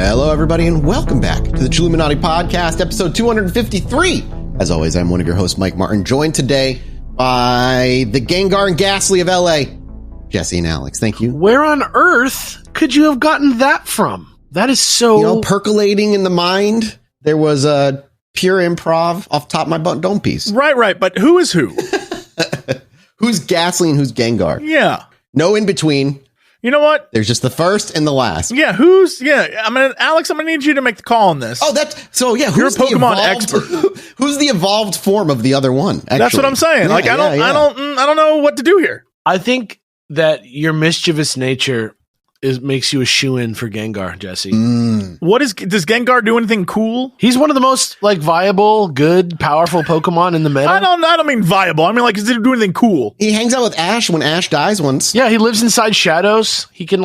Hello, everybody, and welcome back to the Chilluminati podcast, episode 253. As always, I'm one of your hosts, Mike Martin, joined today by the Gengar and Ghastly of LA, Jesse and Alex. Thank you. Where on earth could you have gotten that from? That is so... percolating in the mind. There was a pure improv off the top of my dome piece. Right. But who is who? Who's Ghastly and who's Gengar? Yeah. No in between. You know what? There's just the first and the last. Yeah, Alex, I'm gonna need you to make the call on this. Oh, you're a Pokemon expert. Who's the evolved form of the other one? Actually? That's what I'm saying. Yeah, I don't know what to do here. I think that your mischievous nature makes you a shoo-in for Gengar, Jesse. Does Gengar do anything cool? He's one of the most viable, good, powerful Pokemon in the meta. I don't mean viable. I mean, does he do anything cool? He hangs out with Ash when Ash dies once. Yeah, he lives inside shadows. He can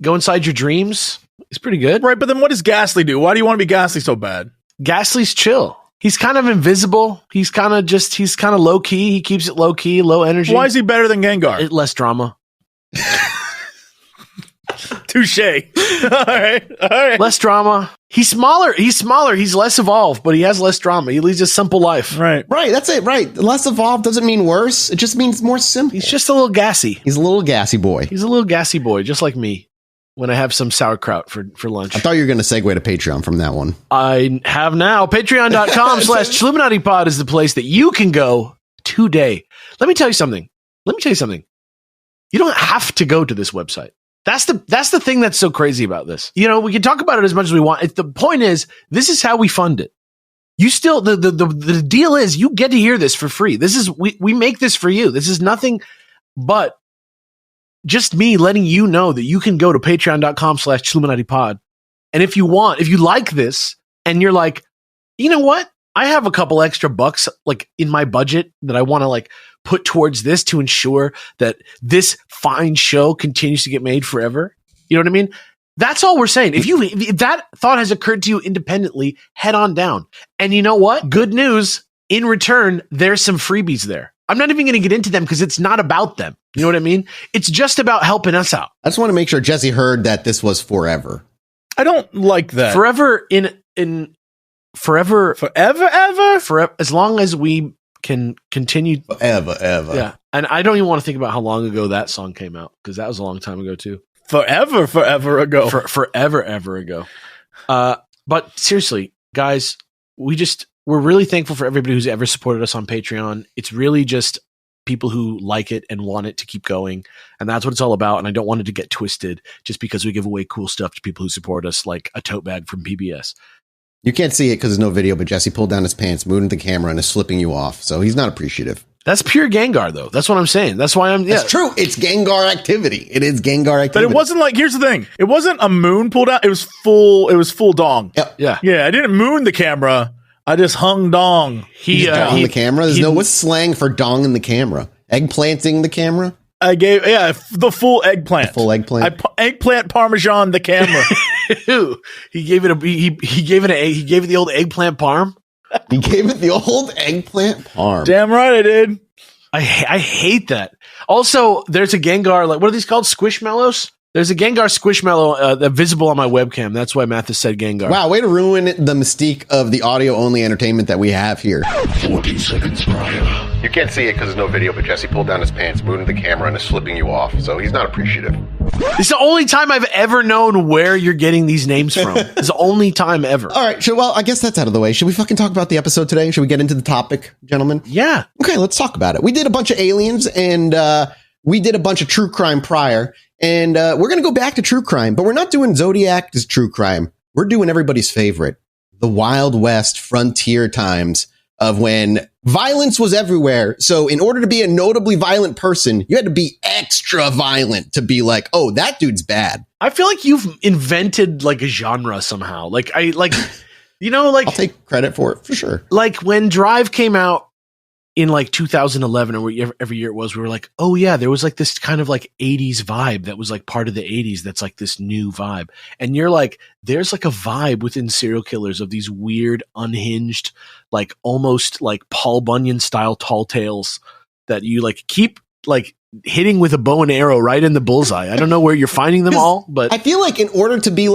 go inside your dreams. He's pretty good. Right, but then what does Ghastly do? Why do you want to be Ghastly so bad? Ghastly's chill. He's kind of invisible. He's kind of low key. He keeps it low key, low energy. Why is he better than Gengar? Less drama. Touche. All right. Less drama. He's smaller. He's less evolved, but he has less drama. He leads a simple life. Right. That's it. Right. Less evolved doesn't mean worse. It just means more simple. He's just a little gassy. He's a little gassy boy. He's a little gassy boy, just like me when I have some sauerkraut for lunch. I thought you were going to segue to Patreon from that one. I have now. Patreon.com/Chilluminati is the place that you can go today. Let me tell you something. You don't have to go to this website. That's the thing that's so crazy about this. We can talk about it as much as we want. The point is, this is how we fund it. You still, the deal is you get to hear this for free. We make this for you. This is nothing but just me letting you know that you can go to patreon.com/Chilluminatipod. And if you like this and you're like, you know what? I have a couple extra bucks in my budget that I want to put towards this to ensure that this fine show continues to get made forever. You know what I mean? That's all we're saying. If that thought has occurred to you independently, head on down. And you know what? Good news. In return, there's some freebies there. I'm not even going to get into them because it's not about them. You know what I mean? It's just about helping us out. I just want to make sure Jesse heard that this was forever. I don't like that. Forever forever, as long as we can continue. Forever. Yeah. And I don't even want to think about how long ago that song came out because that was a long time ago too. Forever ago. Forever ago. But seriously, guys, we're really thankful for everybody who's ever supported us on Patreon. It's really just people who like it and want it to keep going. And that's what it's all about. And I don't want it to get twisted just because we give away cool stuff to people who support us, like a tote bag from PBS. You can't see it because there's no video, but Jesse pulled down his pants, moved into the camera, and is flipping you off. So he's not appreciative. That's pure Gengar, though. That's what I'm saying. That's why That's true. It's Gengar activity. It is Gengar activity. But it wasn't here's the thing. It wasn't a moon pulled out. It was full dong. Yep. Yeah. Yeah. I didn't moon the camera. I just hung dong. He dong the camera. What's slang for dong in the camera? Eggplanting the camera? I gave the full eggplant. Eggplant parmesan the camera. He gave it the old eggplant parm. He gave it the old eggplant parm. Damn right I did. I hate that. Also, there's a Gengar, what are these called? Squishmallows? There's a Gengar Squishmallow visible on my webcam. That's why Mathis said Gengar. Wow, way to ruin the mystique of the audio-only entertainment that we have here. 14 seconds prior. You can't see it because there's no video, but Jesse pulled down his pants, moved into the camera, and is flipping you off. So he's not appreciative. It's the only time I've ever known where you're getting these names from. It's the only time ever. All right, I guess that's out of the way. Should we fucking talk about the episode today? Should we get into the topic, gentlemen? Yeah. Okay, let's talk about it. We did a bunch of aliens, and we did a bunch of true crime prior. And we're going to go back to true crime, but we're not doing Zodiac as true crime. We're doing everybody's favorite, the Wild West frontier times of when violence was everywhere. So in order to be a notably violent person, you had to be extra violent to be like, oh, that dude's bad. I feel like you've invented a genre somehow. I'll take credit for it for sure. Like when Drive came out in 2011 or every year it was, we were like, oh yeah, there was this kind of 80s vibe that was part of the 80s. That's this new vibe. And you're like, there's a vibe within serial killers of these weird, unhinged, almost Paul Bunyan style tall tales that you keep hitting with a bow and arrow right in the bullseye. I don't know where you're finding them all, but I feel like in order to be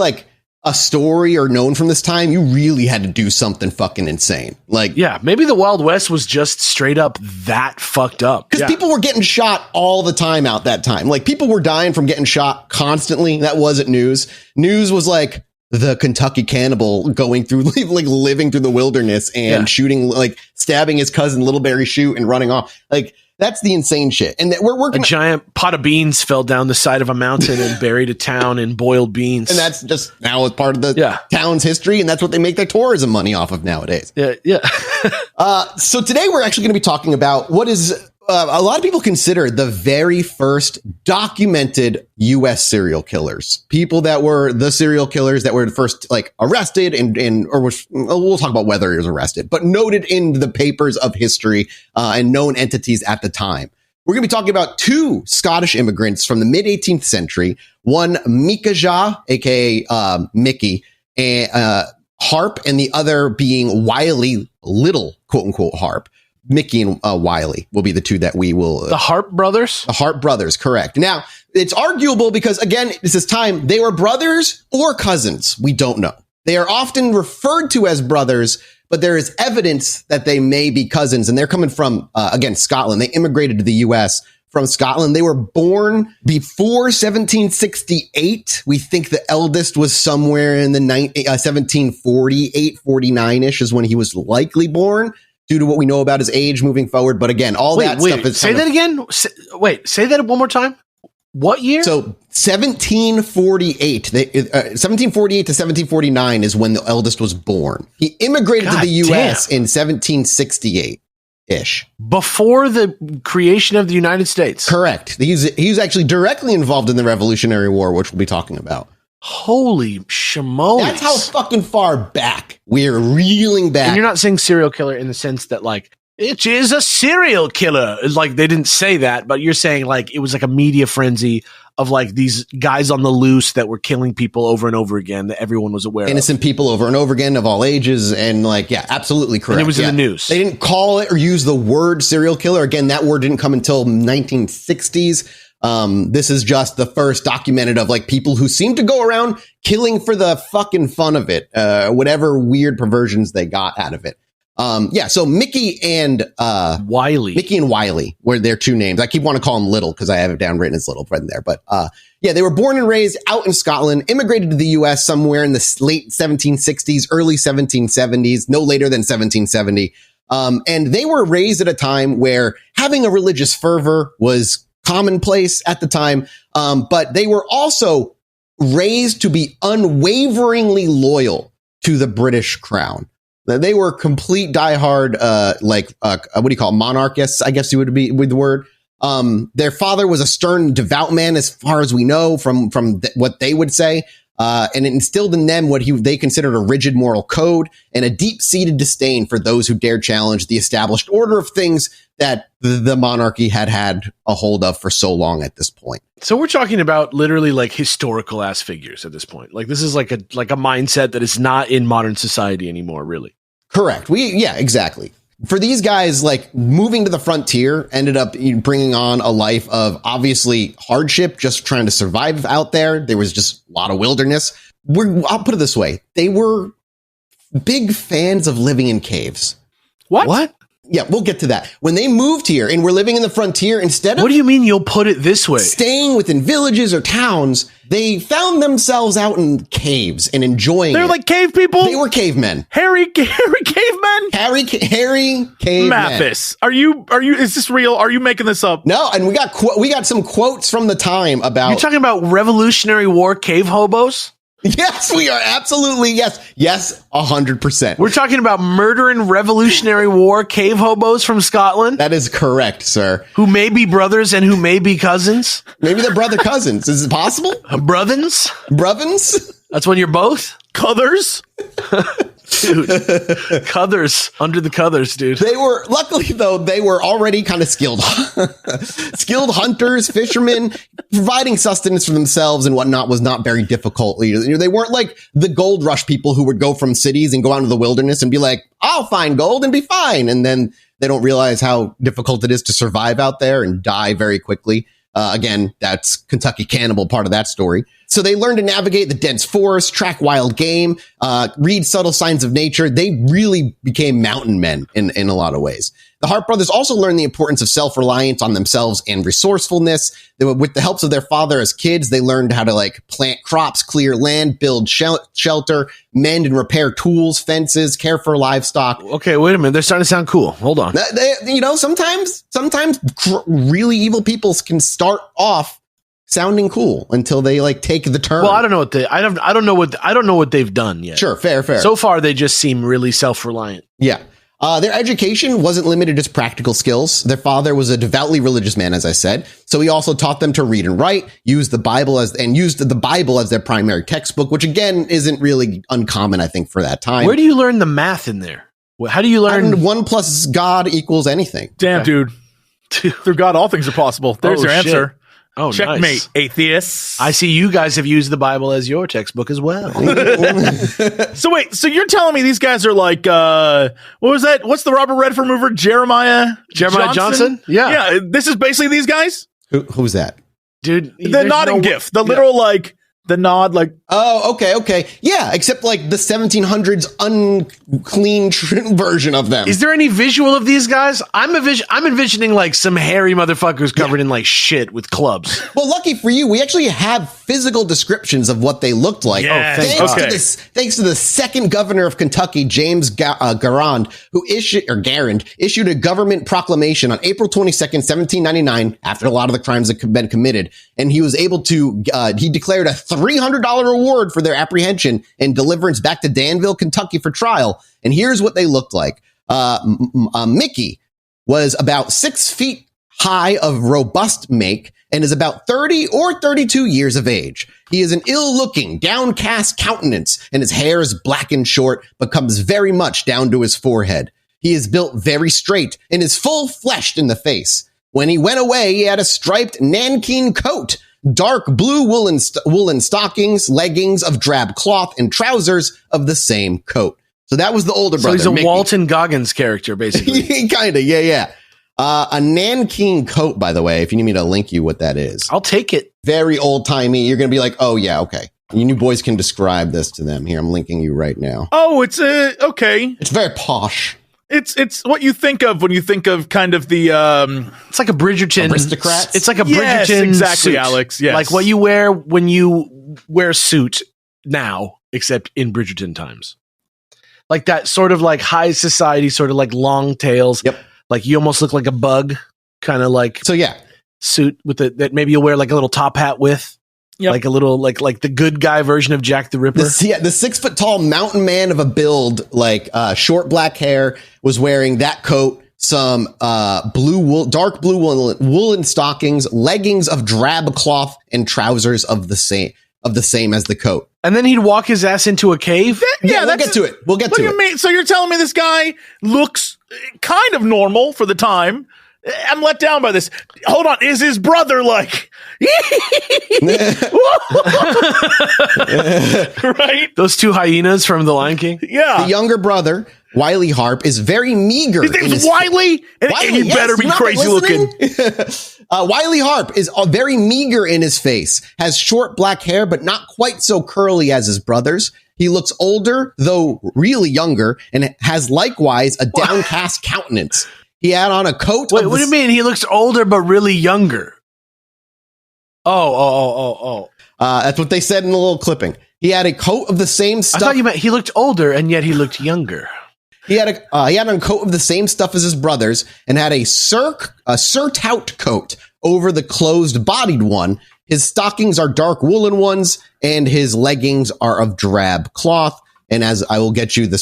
a story or known from this time, you really had to do something fucking insane. Like, yeah, maybe the Wild West was just straight up that fucked up. Because people were getting shot all the time out that time. Like, people were dying from getting shot constantly. That wasn't news. News was like the Kentucky cannibal going through, like, living through the wilderness and shooting, like, stabbing his cousin Little Barry Shoot and running off. Like, that's the insane shit. And we're working. A giant pot of beans fell down the side of a mountain and buried a town in boiled beans. And that's just now it's part of the town's history. And that's what they make their tourism money off of nowadays. Yeah. So today we're actually going to be talking about what is a lot of people consider the very first documented U.S. serial killers. People that were the serial killers that were first, like, arrested we'll talk about whether he was arrested, but noted in the papers of history and known entities at the time. We're going to be talking about two Scottish immigrants from the mid 18th century. One, Micajah, aka Mickey, and Harpe, and the other being Wiley, little quote unquote Harpe. Mickey and Wiley will be the two that we will. The Harpe brothers? The Harpe brothers, correct. Now, it's arguable because, again, this is time. They were brothers or cousins. We don't know. They are often referred to as brothers, but there is evidence that they may be cousins. And they're coming from, again, Scotland. They immigrated to the U.S. from Scotland. They were born before 1768. We think the eldest was somewhere in the 1748, 49-ish is when he was likely born, due to what we know about his age moving forward. But again, that stuff is... Say that again? Say that one more time. What year? So 1748. 1748 to 1749 is when the eldest was born. He immigrated to the U.S. in 1768-ish. Before the creation of the United States. Correct. He was actually directly involved in the Revolutionary War, which we'll be talking about. Holy shamoles. That's how fucking far back we're reeling back. And you're not saying serial killer in the sense that, like, it is a serial killer. It's like, they didn't say that, but you're saying, like, it was like a media frenzy of, like, these guys on the loose that were killing people over and over again that everyone was aware of. Innocent people over and over again of all ages. And, like, yeah, absolutely correct. And it was in the news. They didn't call it or use the word serial killer. Again, that word didn't come until 1960s. This is just the first documented of, like, people who seem to go around killing for the fucking fun of it, whatever weird perversions they got out of it. So Mickey and Wiley were their two names. I keep wanting to call him Little because I have it down written as Little friend there. But they were born and raised out in Scotland, immigrated to the U.S. somewhere in the late 1760s, early 1770s, no later than 1770. And they were raised at a time where having a religious fervor was commonplace at the time, but they were also raised to be unwaveringly loyal to the British crown. They were complete diehard, what do you call it? Monarchists, I guess you would be with the word. Their father was a stern, devout man, as far as we know from what they would say. And it instilled in them what they considered a rigid moral code and a deep-seated disdain for those who dared challenge the established order of things that the monarchy had a hold of for so long at this point. So we're talking about literally, like, historical ass figures at this point. Like, this is like a mindset that is not in modern society anymore, really. Correct. Exactly. For these guys, like, moving to the frontier ended up bringing on a life of obviously hardship, just trying to survive out there. There was just a lot of wilderness. I'll put it this way. They were big fans of living in caves. What? Yeah, we'll get to that. When they moved here and were living in the frontier, instead of... What do you mean you'll put it this way? Staying within villages or towns, they found themselves out in caves and enjoying They're it. like cave people? They were cavemen. Hairy cavemen? Hairy cavemen. Mathis, is this real? Are you making this up? No, and we got some quotes from the time about... You're talking about Revolutionary War cave hobos? Yes, we are. Absolutely. Yes. Yes. 100%. We're talking about murdering Revolutionary War cave hobos from Scotland. That is correct, sir. Who may be brothers and who may be cousins. Maybe they're brother cousins. Is it possible? Brothens? That's when you're both? Cuthers? Dude, Cuthers, under the Cuthers, dude. Luckily though, they were already kind of skilled hunters, fishermen, providing sustenance for themselves and whatnot was not very difficult. They weren't like the gold rush people who would go from cities and go out into the wilderness and be like, I'll find gold and be fine. And then they don't realize how difficult it is to survive out there and die very quickly. Again, that's Kentucky Cannibal, part of that story. So they learned to navigate the dense forest, track wild game, read subtle signs of nature. They really became mountain men in a lot of ways. The Harpe brothers also learned the importance of self-reliance on themselves and resourcefulness. With the helps of their father as kids, they learned how to like plant crops, clear land, build shelter, mend and repair tools, fences, care for livestock. Okay, wait a minute. They're starting to sound cool. Hold on. Sometimes really evil people can start off sounding cool until they like take the turn. Well, I don't know what they've done yet. Sure, fair. So far, they just seem really self-reliant. Yeah. Their education wasn't limited to practical skills. Their father was a devoutly religious man, as I said. So he also taught them to read and write, used the Bible as their primary textbook, which again isn't really uncommon, I think, for that time. Where do you learn the math in there? How do you learn 1 plus God equals anything? Damn, dude. Through God, all things are possible. There's your answer. Oh, checkmate, nice. Atheists. I see you guys have used the Bible as your textbook as well. So wait, so you're telling me these guys are like, what was that? What's the Robert Redford mover? Jeremiah Johnson? Yeah. This is basically these guys? Who's that? Dude, the nodding gif. The literal, like, the nod, like. Oh, okay. Yeah, except like the 1700s unclean version of them. Is there any visual of these guys? I'm envisioning like some hairy motherfuckers covered in like shit with clubs. Well, lucky for you, we actually have physical descriptions of what they looked like. Yes. Thanks to the second governor of Kentucky, James Garand, who issued a government proclamation on April 22nd, 1799, after a lot of the crimes had been committed. And he was able to, he declared a $300 reward for their apprehension and deliverance back to Danville, Kentucky for trial. And here's what they looked like. Mickey was about 6 feet high of robust make and is about 30 or 32 years of age. He is an ill-looking, downcast countenance, and his hair is black and short, but comes very much down to his forehead. He is built very straight and is full-fleshed in the face. When he went away, he had a striped nankeen coat, dark blue woolen stockings, leggings of drab cloth, and trousers of the same coat. So that was the older brother. So he's a Mickey. Walton Goggins character, basically. Kind of, yeah. A nankeen coat, by the way, if you need me to link you what that is. I'll take it. Very old-timey. You're going to be like, oh, yeah, okay. You boys can describe this to them. Here, I'm linking you right now. Oh, it's okay. It's very posh. It's what you think of when you think of kind of the it's like a Bridgerton aristocrats. It's like a Bridgerton yes, exactly, suit. Alex. Yes. Like what you wear when you wear a suit now, except in Bridgerton times. Like that sort of like high society, sort of like long tails. Yep. Like you almost look like a bug, kind of like suit with that maybe you'll wear like a little top hat with. Yep. Like a little, like the good guy version of Jack the Ripper. The 6 foot tall mountain man of a build, like short black hair, was wearing that coat, some dark blue woolen stockings, leggings of drab cloth, and trousers of the same as the coat. And then he'd walk his ass into a cave. We'll get to it. We'll get to it. So you're telling me this guy looks kind of normal for the time? I'm let down by this. Hold on. Is his brother like, right? Those two hyenas from The Lion King? Yeah. The younger brother, Wiley Harpe, is very meager. His name's Wiley? He better be crazy looking. Wiley Harpe is very meager in his face, has short black hair, but not quite so curly as his brothers. He looks older, though really younger, and has likewise a downcast countenance. He had on a coat. Wait, what do you mean? He looks older but really younger. Oh. That's what they said in the little clipping. He had a coat of the same stuff. I thought you meant he looked older and yet he looked younger. He had on a coat of the same stuff as his brothers and had a surtout coat over the closed-bodied one. His stockings are dark woolen ones, and his leggings are of drab cloth. And as I will get you the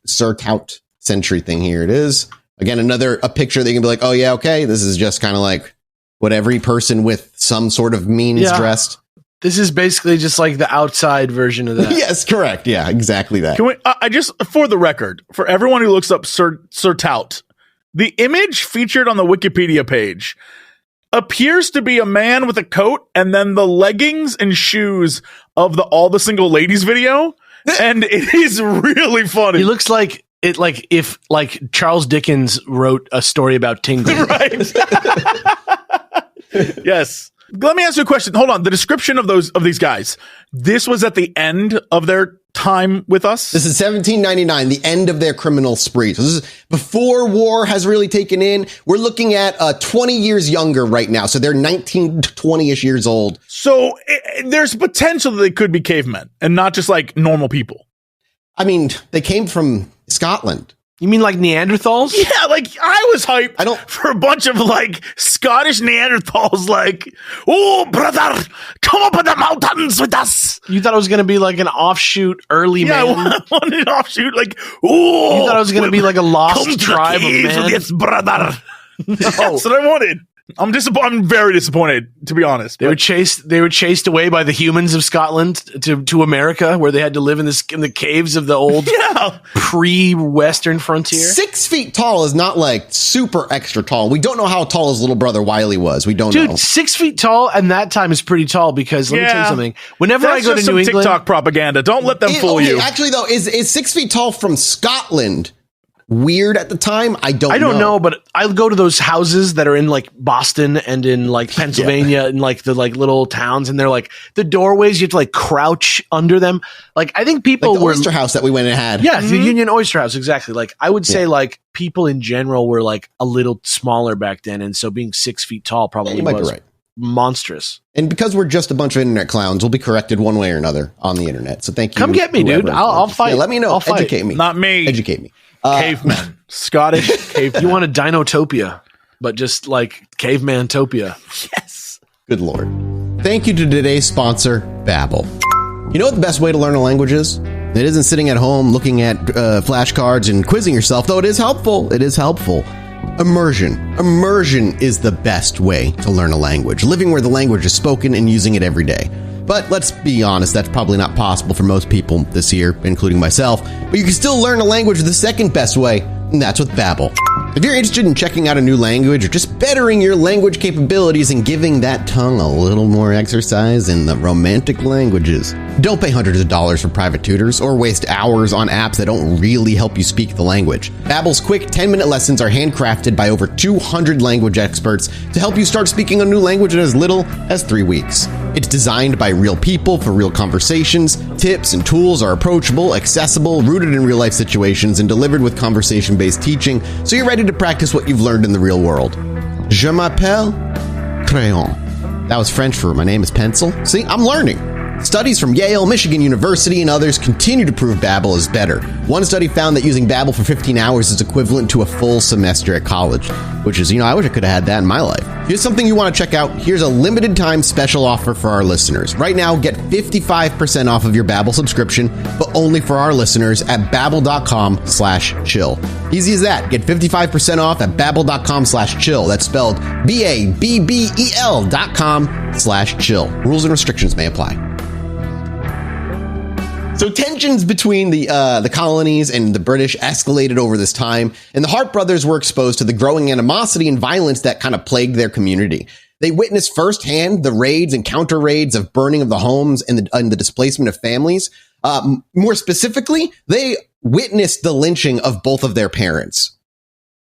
surtout century thing, here it is. Again, a picture that you can be like, oh, yeah, okay. This is just kind of like what every person with some sort of means dressed. This is basically just like the outside version of that. Yes, correct. Yeah, exactly that. Can we, I just, for the record, for everyone who looks up surtout, the image featured on the Wikipedia page appears to be a man with a coat and then the leggings and shoes of all the single ladies video. And it is really funny. He looks like it, like if like Charles Dickens wrote a story about tingling. Right. Yes. Let me ask you a question. Hold on. The description of these guys. This was at the end of their time with us. This is 1799, the end of their criminal spree. So this is before war has really taken in. We're looking at 20 years younger right now. So they're 19 to 20-ish years old. So there's potential that they could be cavemen and not just like normal people. I mean, they came from Scotland. You mean like Neanderthals? Yeah, like I was hyped for a bunch of like Scottish Neanderthals, like, oh, brother, come up in the mountains with us. You thought it was going to be like an offshoot early man? I wanted an offshoot, like, oh. You thought it was going to be like a lost tribe of man? Yes, brother. No. That's what I wanted. I'm very disappointed, to be honest. They were chased away by the humans of Scotland to America, where they had to live in the caves of the old pre-Western frontier. 6 feet tall is not like super extra tall. We don't know how tall his little brother Wiley was. We don't know. Dude, 6 feet tall, and that time is pretty tall because let me tell you something. Whenever I go to New England, TikTok propaganda. Don't let them fool you. Actually, though, is 6 feet tall from Scotland weird at the time? I don't know, but I go to those houses that are in like Boston and in like Pennsylvania and like the like little towns, and they're like the doorways, you have to like crouch under them. Like I think people like the were oyster house that we went and had. Yeah, the Union Oyster House, exactly. Like I would say like people in general were like a little smaller back then, and so being 6 feet tall probably was monstrous. And because we're just a bunch of internet clowns, we'll be corrected one way or another on the internet. So thank you. Come get me, dude. I'll fight. Yeah, let me know. I'll fight. Educate me. Not me. Educate me. Cavemen. Scottish cavemen. You want a Dinotopia, but just like Caveman-topia. Yes. Good Lord. Thank you to today's sponsor, Babbel. You know what the best way to learn a language is? It isn't sitting at home looking at flashcards and quizzing yourself, though it is helpful. It is helpful. Immersion. Immersion is the best way to learn a language, living where the language is spoken and using it every day. But let's be honest, that's probably not possible for most people this year, including myself. But you can still learn a language the second best way, and that's with Babbel. If you're interested in checking out a new language or just bettering your language capabilities and giving that tongue a little more exercise in the romantic languages, don't pay hundreds of dollars for private tutors or waste hours on apps that don't really help you speak the language. Babbel's quick 10-minute lessons are handcrafted by over 200 language experts to help you start speaking a new language in as little as 3 weeks. It's designed by real people for real conversations. Tips and tools are approachable, accessible, rooted in real-life situations, and delivered with conversation-based teaching, so you're ready to practice what you've learned in the real world. Je m'appelle Crayon. That was French for my name is pencil. See, I'm learning. Studies from Yale, Michigan University, and others continue to prove Babbel is better. One study found that using Babbel for 15 hours is equivalent to a full semester at college, which is, I wish I could have had that in my life. If here's something you want to check out, here's a limited time special offer for our listeners. Right now, get 55% off of your Babbel subscription, but only for our listeners at babbel.com/chill. Easy as that. Get 55% off at babbel.com/chill. That's spelled BABBEL.com/chill. Rules and restrictions may apply. So tensions between the colonies and the British escalated over this time, and the Harpe brothers were exposed to the growing animosity and violence that kind of plagued their community. They witnessed firsthand the raids and counter raids of burning of the homes and the displacement of families. More specifically, they witnessed the lynching of both of their parents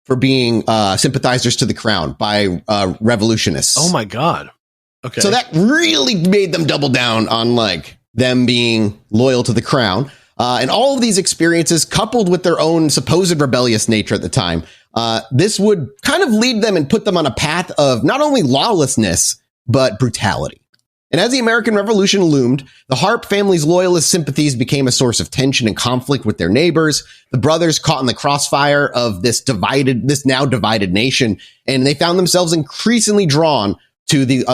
for being sympathizers to the crown by revolutionists. Oh my God. Okay. So that really made them double down on them being loyal to the crown. And all of these experiences, coupled with their own supposed rebellious nature at the time, this would kind of lead them and put them on a path of not only lawlessness, but brutality. And as the American Revolution loomed, the Harpe family's loyalist sympathies became a source of tension and conflict with their neighbors. The brothers caught in the crossfire of this now divided nation, and they found themselves increasingly drawn to the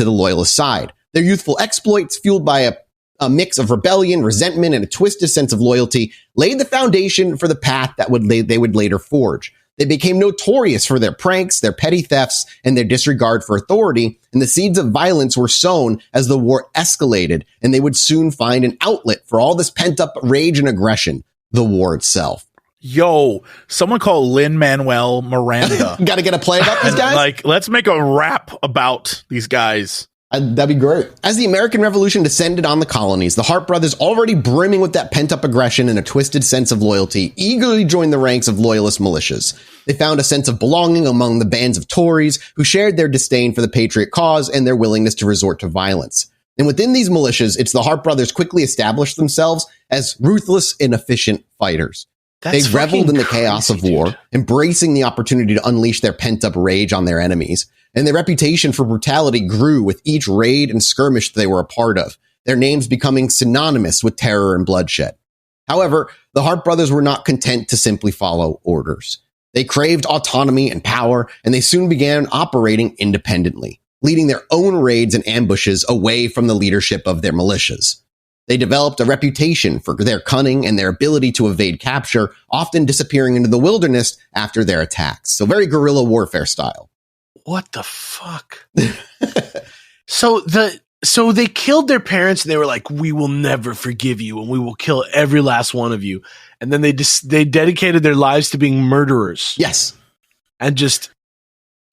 loyalist side. Their youthful exploits, fueled by a mix of rebellion, resentment, and a twisted sense of loyalty, laid the foundation for the path that they would later forge. They became notorious for their pranks, their petty thefts, and their disregard for authority, and the seeds of violence were sown as the war escalated, and they would soon find an outlet for all this pent-up rage and aggression, the war itself. Yo, someone call Lin-Manuel Miranda. Got to get a play about these guys? Let's make a rap about these guys. That'd be great. As the American Revolution descended on the colonies, the Harpe brothers, already brimming with that pent-up aggression and a twisted sense of loyalty, eagerly joined the ranks of loyalist militias. They found a sense of belonging among the bands of Tories who shared their disdain for the patriot cause and their willingness to resort to violence. And within these militias, it's the Harpe brothers quickly established themselves as ruthless and efficient fighters. They reveled in the chaos of war, embracing the opportunity to unleash their pent-up rage on their enemies. And their reputation for brutality grew with each raid and skirmish they were a part of, their names becoming synonymous with terror and bloodshed. However, the Harpe brothers were not content to simply follow orders. They craved autonomy and power, and they soon began operating independently, leading their own raids and ambushes away from the leadership of their militias. They developed a reputation for their cunning and their ability to evade capture, often disappearing into the wilderness after their attacks. So very guerrilla warfare style. What the fuck? So they killed their parents and they were like, we will never forgive you and we will kill every last one of you. And then they dedicated their lives to being murderers. Yes. And just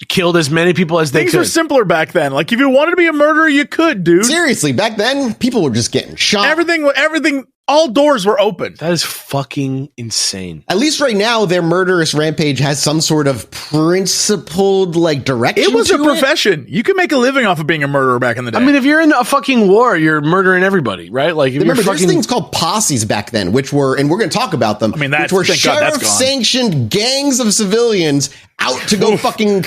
killed as many people as they could. Things were simpler back then. Like, if you wanted to be a murderer, you could, dude. Seriously, back then, people were just getting shot. Everything, all doors were open. That is fucking insane. At least right now, their murderous rampage has some sort of principled, like, direction. It was to a profession. You could make a living off of being a murderer back in the day. I mean, if you're in a fucking war, you're murdering everybody, right? Like, if Remember, you're there's things called posses back then, which were, and we're going to talk about them, I mean, which were sheriff-sanctioned gangs of civilians out to go fucking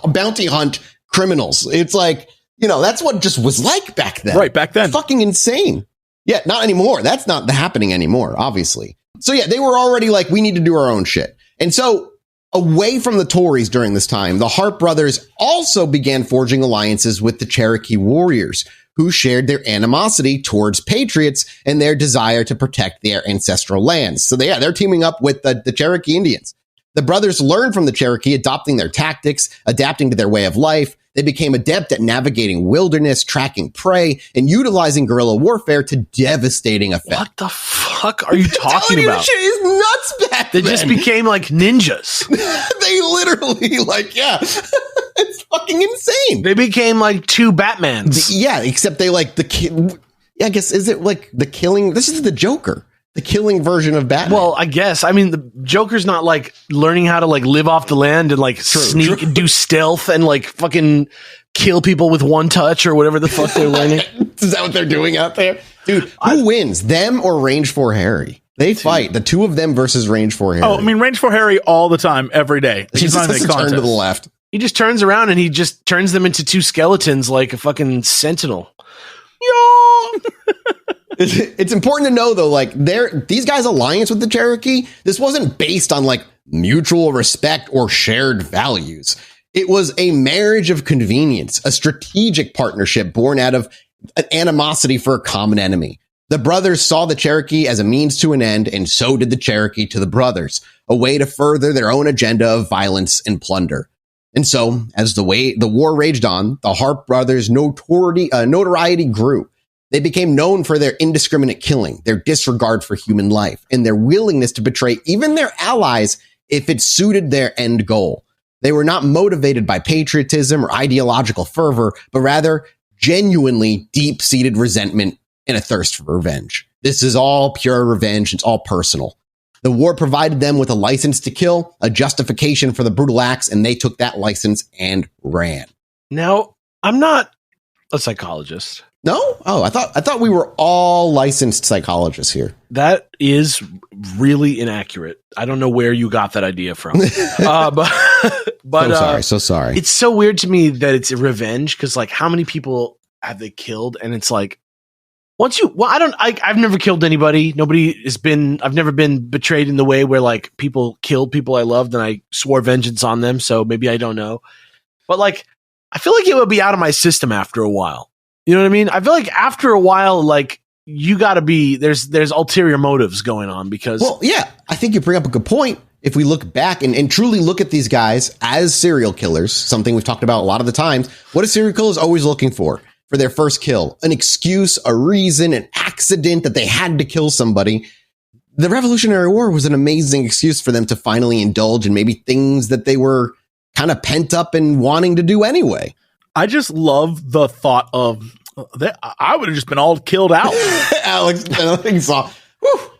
bounty hunt criminals. It's like, you know, that's what just was like back then. Right, back then. Fucking insane. Yeah, not anymore. That's not happening anymore, obviously. So yeah, they were already like, we need to do our own shit. And so away from the Tories during this time, the Harpe brothers also began forging alliances with the Cherokee warriors, who shared their animosity towards patriots and their desire to protect their ancestral lands. So they're teaming up with the Cherokee Indians. The brothers learned from the Cherokee, adopting their tactics, adapting to their way of life. They became adept at navigating wilderness, tracking prey, and utilizing guerrilla warfare to devastating effect. What the fuck are you talking about? This shit is nuts back They then. just became like ninjas. They literally, like, yeah. It's fucking insane. They became like two Batmans. Yeah, except they like I guess, is it like the killing? This is the Joker. The killing version of Batman. Well, I guess. I mean, the Joker's not like learning how to like live off the land and like sneak and do stealth and like fucking kill people with one touch or whatever the fuck they're learning. Is that what they're doing out there? Dude, who wins? Them or Range 4 Harry? They fight. The two of them versus Range 4 Harry. Oh, I mean, Range 4 Harry all the time, every day. He's not even a turn to the left. He just turns around and he just turns them into two skeletons like a fucking sentinel. It's important to know, though, like, these guys' alliance with the Cherokee, this wasn't based on, like, mutual respect or shared values. It was a marriage of convenience, a strategic partnership born out of an animosity for a common enemy. The brothers saw the Cherokee as a means to an end, and so did the Cherokee to the brothers, a way to further their own agenda of violence and plunder. And so, as the war raged on, the Harpe brothers' notoriety grew. They became known for their indiscriminate killing, their disregard for human life, and their willingness to betray even their allies if it suited their end goal. They were not motivated by patriotism or ideological fervor, but rather genuinely deep-seated resentment and a thirst for revenge. This is all pure revenge. It's all personal. The war provided them with a license to kill, a justification for the brutal acts, and they took that license and ran. Now, I'm not a psychologist. No? Oh, I thought we were all licensed psychologists here. That is really inaccurate. I don't know where you got that idea from. But So sorry. It's so weird to me that it's revenge because, like, how many people have they killed? And it's like, I've never killed anybody. I've never been betrayed in the way where, like, people killed people I loved and I swore vengeance on them. So maybe I don't know. But, like, I feel like it would be out of my system after a while. You know what I mean? I feel like after a while, like, you got to be, there's ulterior motives going on because. Well, yeah, I think you bring up a good point. If we look back and truly look at these guys as serial killers, something we've talked about a lot of the times, what a serial killer is always looking for their first kill, an excuse, a reason, an accident that they had to kill somebody. The Revolutionary War was an amazing excuse for them to finally indulge in maybe things that they were kind of pent up and wanting to do anyway. I just love the thought of I would have just been all killed out. Alex, I think so.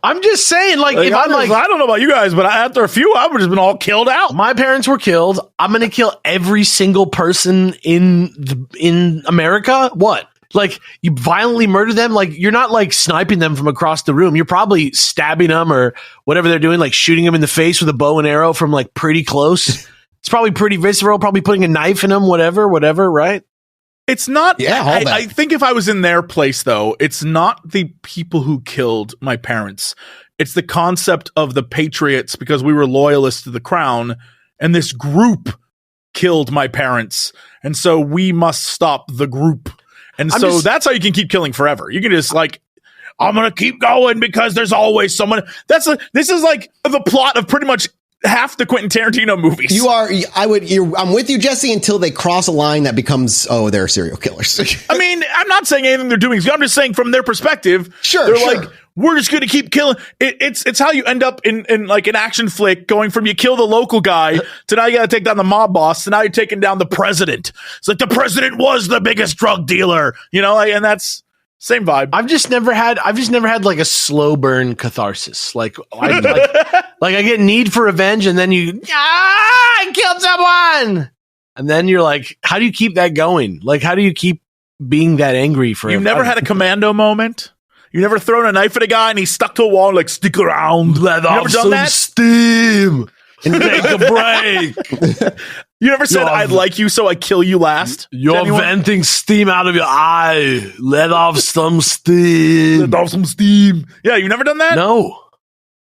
I'm just saying, like if I'm like, I don't know about you guys, but after a few, I would have just been all killed out. my parents were killed, I'm going to kill every single person in America. What? Like you violently murder them? Like you're not like sniping them from across the room. You're probably stabbing them or whatever they're doing, like shooting them in the face with a bow and arrow from like pretty close. It's probably pretty visceral, probably putting a knife in them, whatever, right? It's not. Yeah, I think if I was in their place, though, it's not the people who killed my parents. It's the concept of the patriots because we were loyalists to the crown, and this group killed my parents, and so we must stop the group. And that's how you can keep killing forever. You can just like, I'm gonna keep going because there's always someone. This is like the plot of pretty much half the Quentin Tarantino movies. I'm with you, Jesse, until they cross a line that becomes, they're serial killers. I mean, I'm not saying anything they're doing. I'm just saying from their perspective, Sure. like, we're just going to keep killing. It's how you end up in like an action flick going from you kill the local guy to now you got to take down the mob boss. To now you're taking down the president. It's like the president was the biggest drug dealer, and that's same vibe. I've just never had like a slow burn catharsis. Like I get need for revenge and then I killed someone. And then you're like, how do you keep that going? Like, how do you keep being that angry for You've never had a commando moment? You never thrown a knife at a guy and he's stuck to a wall and like, stick around. Let off some steam and take a break. You never said, I'd like you, so I kill you last? You're venting steam out of your eye. Let off some steam. Let off some steam. Yeah, you never done that? No,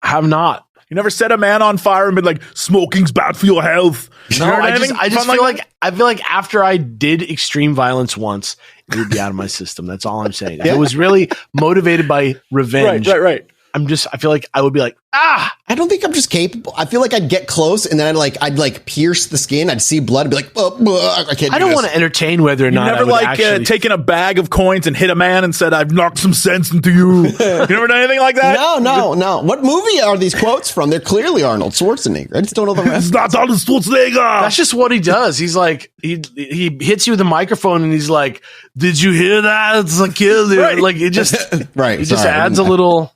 I have not. You never set a man on fire and been like, smoking's bad for your health. No, I just feel like after I did extreme violence once, it would be out of my system. That's all I'm saying. If it was really motivated by revenge. Right. I feel like I would be like, I don't think I'm just capable. I feel like I'd get close and then I'd pierce the skin. I'd see blood and be like, I can't. I don't want to entertain whether or not. You never taken a bag of coins and hit a man and said, I've knocked some sense into you. You never done anything like that? No. What movie are these quotes from? They're clearly Arnold Schwarzenegger. I just don't know the rest. It's not Arnold Schwarzenegger. That's just what he does. He's like, he hits you with a microphone and he's like, did you hear that? It's like, kill you. Right. Like it just, right. He just adds a little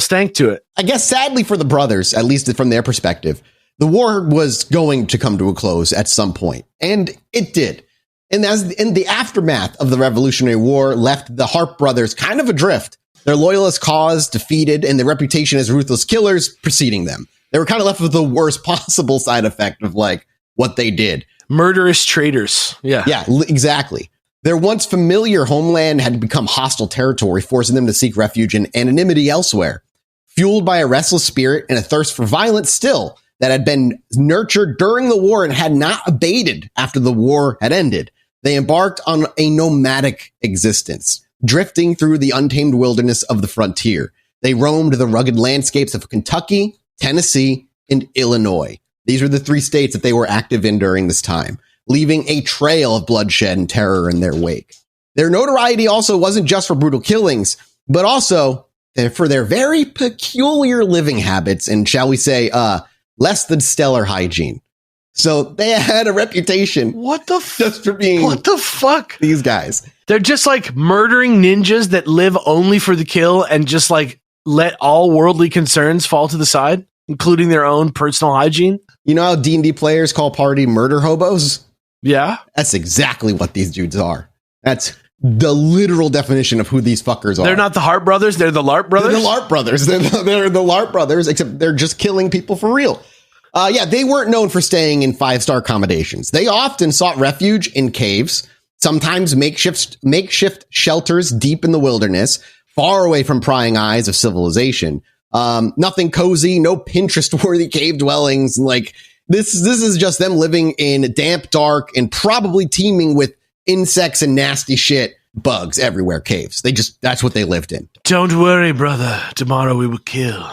stank to it. I guess sadly for the brothers, at least from their perspective, the war was going to come to a close at some point, and it did. And as in the aftermath of the Revolutionary War left the Harpe brothers kind of adrift, their loyalist cause defeated and their reputation as ruthless killers preceding them. They were kind of left with the worst possible side effect of like what they did. Murderous traitors. Yeah. Yeah, exactly. Their once familiar homeland had become hostile territory, forcing them to seek refuge in anonymity elsewhere. Fueled by a restless spirit and a thirst for violence still that had been nurtured during the war and had not abated after the war had ended, they embarked on a nomadic existence, drifting through the untamed wilderness of the frontier. They roamed the rugged landscapes of Kentucky, Tennessee, and Illinois. These were the three states that they were active in during this time, leaving a trail of bloodshed and terror in their wake. Their notoriety also wasn't just for brutal killings, but also for their very peculiar living habits and, shall we say, less than stellar hygiene. So they had a reputation. Just for being what the fuck? These guys. They're just like murdering ninjas that live only for the kill and just like let all worldly concerns fall to the side, including their own personal hygiene. You know how D&D players call party murder hobos? Yeah. That's exactly what these dudes are. That's the literal definition of who these fuckers are. They're not the Harpe brothers. They're the LARP brothers. They're the LARP brothers. They're the LARP brothers, except they're just killing people for real. They weren't known for staying in 5-star accommodations. They often sought refuge in caves, sometimes makeshift shelters deep in the wilderness, far away from prying eyes of civilization. Nothing cozy, no Pinterest-worthy cave dwellings. Like this is just them living in damp, dark, and probably teeming with insects and nasty shit, bugs everywhere, caves. That's what they lived in. Don't worry, brother. Tomorrow we will kill.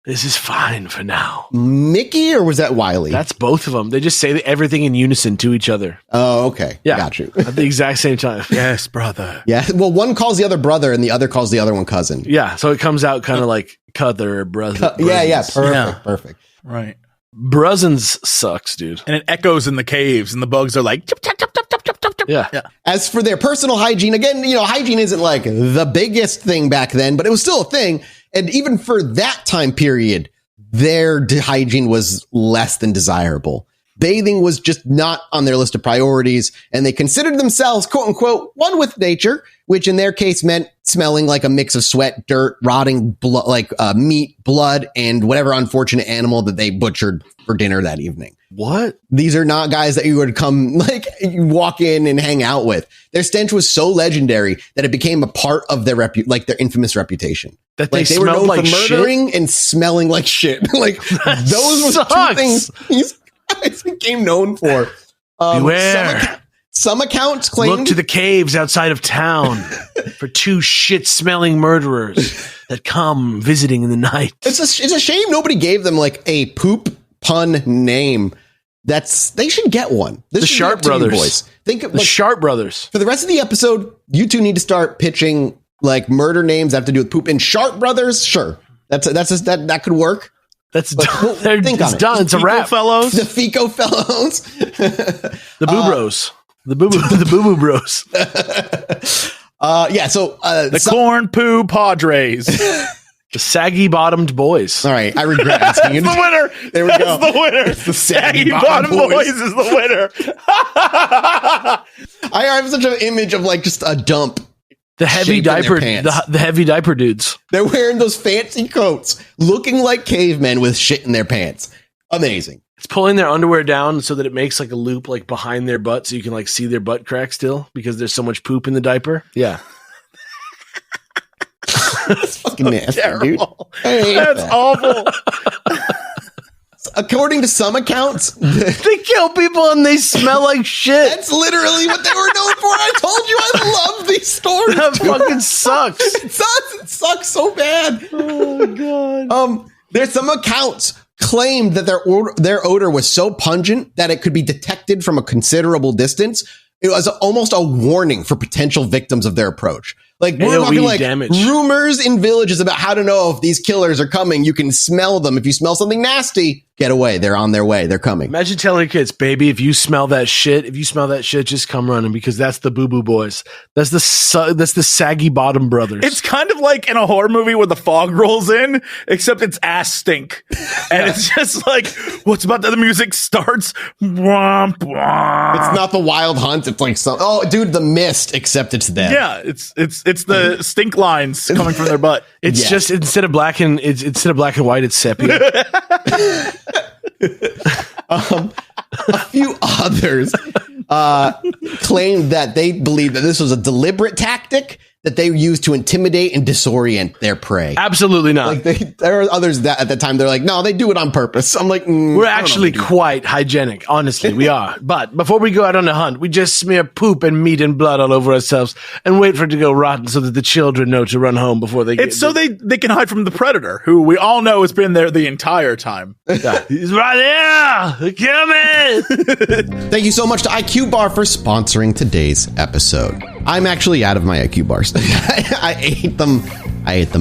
This is fine for now. Mickey, or was that Wiley? That's both of them. They just say everything in unison to each other. Oh, okay. Yeah. Got you. At the exact same time. Yes, brother. Yeah. Well, one calls the other brother and the other calls the other one cousin. Yeah. So it comes out kind of like Cuther, brother. Yeah. Perfect. Right. Bruzins sucks, dude. And it echoes in the caves and the bugs are like, chop, chop, chop, chop, chop, chop, chop, Yeah. As for their personal hygiene, again, hygiene isn't like the biggest thing back then, but it was still a thing. And even for that time period, their hygiene was less than desirable. Bathing was just not on their list of priorities, and they considered themselves, quote unquote, one with nature, which in their case meant smelling like a mix of sweat, dirt, rotting blood, like meat, blood, and whatever unfortunate animal that they butchered for dinner that evening. What? These are not guys that you would come, walk in and hang out with. Their stench was so legendary that it became a part of their their infamous reputation. That they were known like for murdering and smelling like shit. Those were two things these guys became known for. Beware. Some accounts claim look to the caves outside of town for two shit-smelling murderers that come visiting in the night. It's a shame nobody gave them a poop pun name. They should get one. The Sharp Brothers. Boys. Think of the Sharp Brothers. For the rest of the episode, you two need to start pitching murder names that have to do with poop. And Sharp Brothers, sure, that could work. That's done. It's done. It's a wrap. Fellows. The Fico Fellows. The Boo Bros. The Boo Boo Bros. Yeah. So the Corn Poo Padres. The Saggy Bottomed Boys. All right. I regret asking you. That's the winner. There we That's go. the winner. It's the Saggy Bottomed Boys is the winner. I have such an image of just a dump. The heavy diaper, the heavy diaper dudes. They're wearing those fancy coats, looking like cavemen with shit in their pants. Amazing. It's pulling their underwear down so that it makes a loop behind their butt, so you can see their butt crack still because there's so much poop in the diaper. Yeah. That's fucking nasty, terrible. Dude. That's awful. According to some accounts, they kill people and they smell like shit. That's literally what they were known for. I told you I love these stories. That fucking sucks. It sucks so bad. Oh god. There's some accounts claimed that their odor was so pungent that it could be detected from a considerable distance. It was almost a warning for potential victims of their approach. We're talking damage. Rumors in villages about how to know if these killers are coming. You can smell them. If you smell something nasty, get away. They're on their way. They're coming. Imagine telling kids, baby, if you smell that shit, just come running because that's the Boo Boo Boys. That's the Saggy Bottom Brothers. It's kind of like in a horror movie where the fog rolls in, except it's ass stink. And it's just what's about the music starts? Womp, womp. It's not the Wild Hunt. It's the Mist, except it's them. Yeah, it's the stink lines coming from their butt. It's just instead of black and white, it's sepia. A few others claimed that they believed that this was a deliberate tactic that they used to intimidate and disorient their prey. Absolutely not. There are others that at the time they're no, they do it on purpose. I'm we're actually quite hygienic. Honestly, we are. But before we go out on a hunt, we just smear poop and meat and blood all over ourselves and wait for it to go rotten so that the children know to run home before they It's so they can hide from the predator, who we all know has been there the entire time. Yeah. He's right here. Kill me. Thank you so much to IQBar for sponsoring today's episode. I'm actually out of my IQBar stuff. I ate them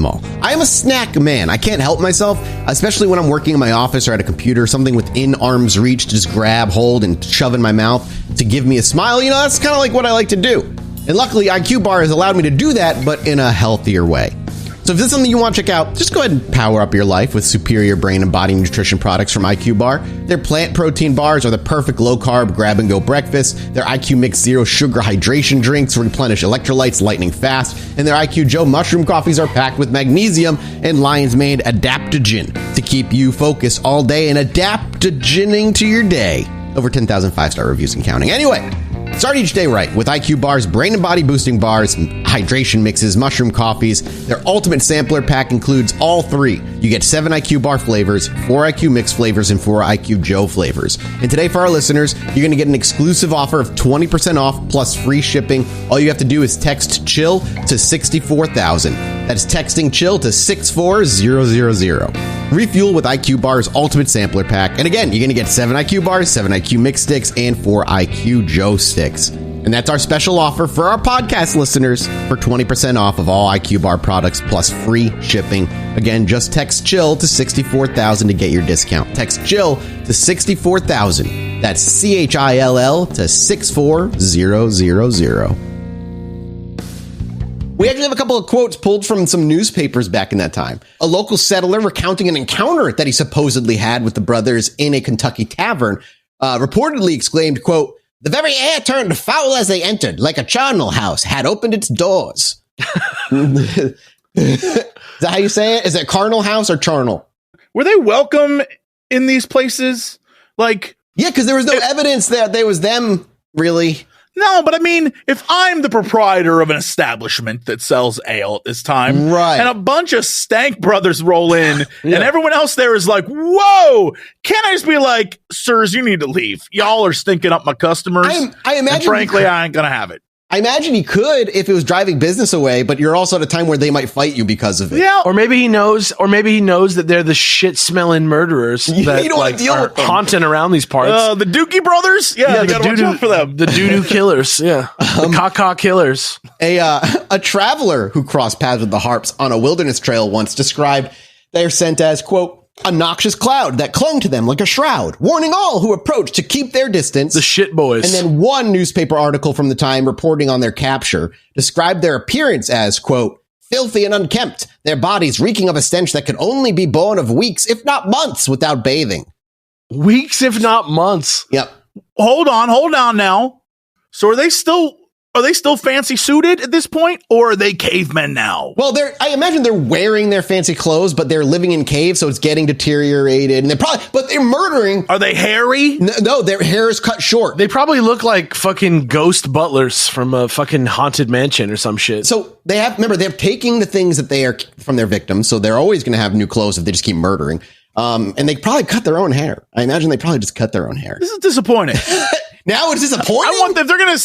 all. I am a snack man. I can't help myself, especially when I'm working in my office or at a computer, something within arm's reach to just grab, hold, and shove in my mouth to give me a smile. That's kind of what I like to do. And luckily, IQBar has allowed me to do that, but in a healthier way. So if this is something you want to check out, just go ahead and power up your life with superior brain and body nutrition products from IQBar. Their plant protein bars are the perfect low-carb grab-and-go breakfast. Their IQ Mix Zero Sugar hydration drinks replenish electrolytes lightning fast. And their IQ Joe mushroom coffees are packed with magnesium and Lion's Mane adaptogen to keep you focused all day and adaptogening to your day. Over 10,000 5-star reviews and counting. Anyway, start each day right with IQBar's brain and body boosting bars, hydration mixes, mushroom coffees. Their ultimate sampler pack includes all three. You get 7 IQBar flavors, 4 IQ Mix flavors, and 4 IQ Joe flavors. And today for our listeners, you're going to get an exclusive offer of 20% off plus free shipping. All you have to do is text CHILL to 64,000. That's texting CHILL to 64000. Refuel with IQBar's ultimate sampler pack. And again, you're going to get 7 IQ bars, 7 IQ Mix sticks, and 4 IQ Joe sticks. And that's our special offer for our podcast listeners for 20% off of all IQBar products plus free shipping. Again, just text CHILL to 64,000 to get your discount. Text CHILL to 64,000 That's CHILL to 64000. We actually have a couple of quotes pulled from some newspapers back in that time. A local settler recounting an encounter that he supposedly had with the brothers in a Kentucky tavern reportedly exclaimed, quote, "The very air turned foul as they entered, like a charnel house had opened its doors." Is that how you say it? Is it carnal house or charnel? Were they welcome in these places? Like, yeah, because there was no evidence that there was them, really. No, but I mean, if I'm the proprietor of an establishment that sells ale at this time, right, and a bunch of stank brothers roll in, and everyone else there is like, whoa, can't I just be like, sirs, you need to leave. Y'all are stinking up my customers. I imagine, and frankly, I ain't going to have it. I imagine he could if it was driving business away, but you're also at a time where they might fight you because of it. Yeah. Or maybe he knows that they're the shit smelling murderers that you don't want to deal with them. haunting around these parts. The Dookie brothers? Yeah, you gotta watch out for them. The doo-doo killers, yeah. The caca killers. A traveler who crossed paths with the Harps on a wilderness trail once described their scent as, quote, "a noxious cloud that clung to them like a shroud, warning all who approached to keep their distance." The shit boys. And then one newspaper article from the time reporting on their capture described their appearance as, quote, "filthy and unkempt, their bodies reeking of a stench that could only be born of weeks, if not months, without bathing." Weeks, if not months. Yep. Hold on now. So are they still fancy suited at this point, or are they cavemen now? Well, I imagine they're wearing their fancy clothes, but they're living in caves, so it's getting deteriorated. And but they're murdering. Are they hairy? No, their hair is cut short. They probably look like fucking ghost butlers from a fucking haunted mansion or some shit. So remember, they're taking the things that they are from their victims, so they're always going to have new clothes if they just keep murdering. And they probably cut their own hair. I imagine they probably just cut their own hair. This is disappointing. Now it's disappointing. I want them. If they're gonna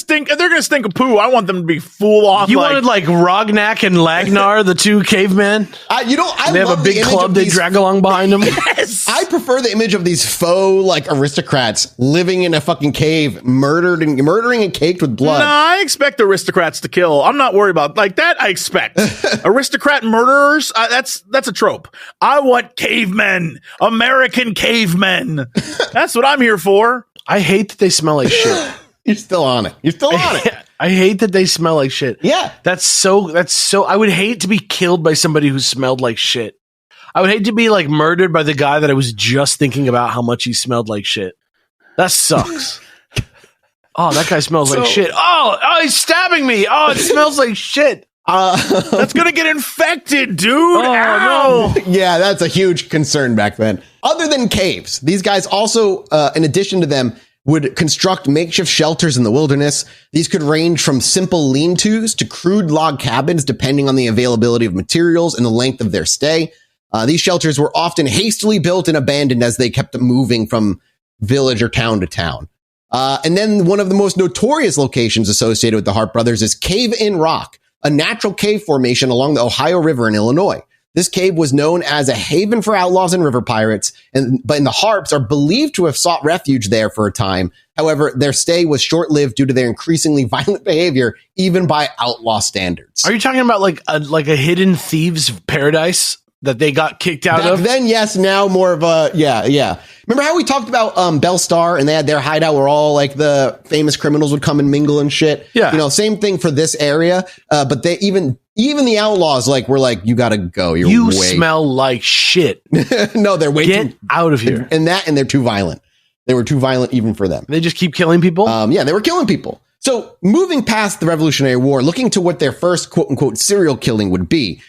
stink of poo, I want them to be full on. You wanted like Rognak and Lagnar, the two cavemen. I they have a big club they drag along behind them. Yes. I prefer the image of these faux like aristocrats living in a fucking cave, murdering and caked with blood. No, I expect aristocrats to kill. I'm not worried about like that. I expect aristocrat murderers. That's a trope. I want cavemen, American cavemen. That's what I'm here for. I hate that they smell like shit. You're still on it. I hate that they smell like shit. Yeah. That's so, I would hate to be killed by somebody who smelled like shit. I would hate to be like murdered by the guy that I was just thinking about how much he smelled like shit. That sucks. Oh, that guy smells like shit. Oh, he's stabbing me. Oh, it smells like shit. That's gonna get infected, dude. Oh, no. Yeah, that's a huge concern back then. Other than caves, these guys also, in addition to them, would construct makeshift shelters in the wilderness. These could range from simple lean-tos to crude log cabins, depending on the availability of materials and the length of their stay. These shelters were often hastily built and abandoned as they kept moving from village or town to town. And then one of the most notorious locations associated with the Harpe brothers is Cave in Rock, a natural cave formation along the Ohio River in Illinois. This cave was known as a haven for outlaws and river pirates, but the Harpes are believed to have sought refuge there for a time. However, their stay was short-lived due to their increasingly violent behavior, even by outlaw standards. Are you talking about like a hidden thieves paradise that they got kicked out of? Then, yes. Now more of a, yeah. Remember how we talked about Bell Star and they had their hideout where all like the famous criminals would come and mingle and shit? Yeah. Same thing for this area. But they even the outlaws were like, you gotta go. You smell like shit. No, they're way Get out of here. And they're too violent. They were too violent even for them. They just keep killing people? Yeah, they were killing people. So moving past the Revolutionary War, looking to what their first quote unquote serial killing would be,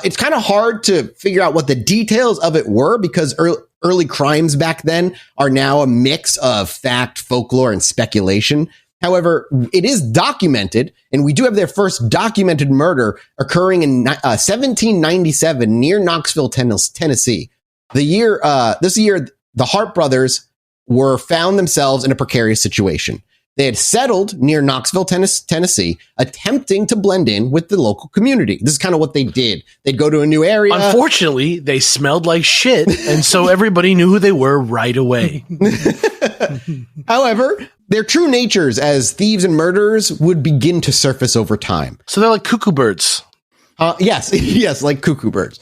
it's kind of hard to figure out what the details of it were because early crimes back then are now a mix of fact, folklore, and speculation. However, it is documented, and we do have their first documented murder occurring in 1797 near Knoxville, Tennessee. This year, the Harpe brothers found themselves in a precarious situation. They had settled near Knoxville, Tennessee, attempting to blend in with the local community. This is kind of what they did. They'd go to a new area. Unfortunately, they smelled like shit, and so everybody knew who they were right away. However, their true natures as thieves and murderers would begin to surface over time. So they're like cuckoo birds. Yes, like cuckoo birds.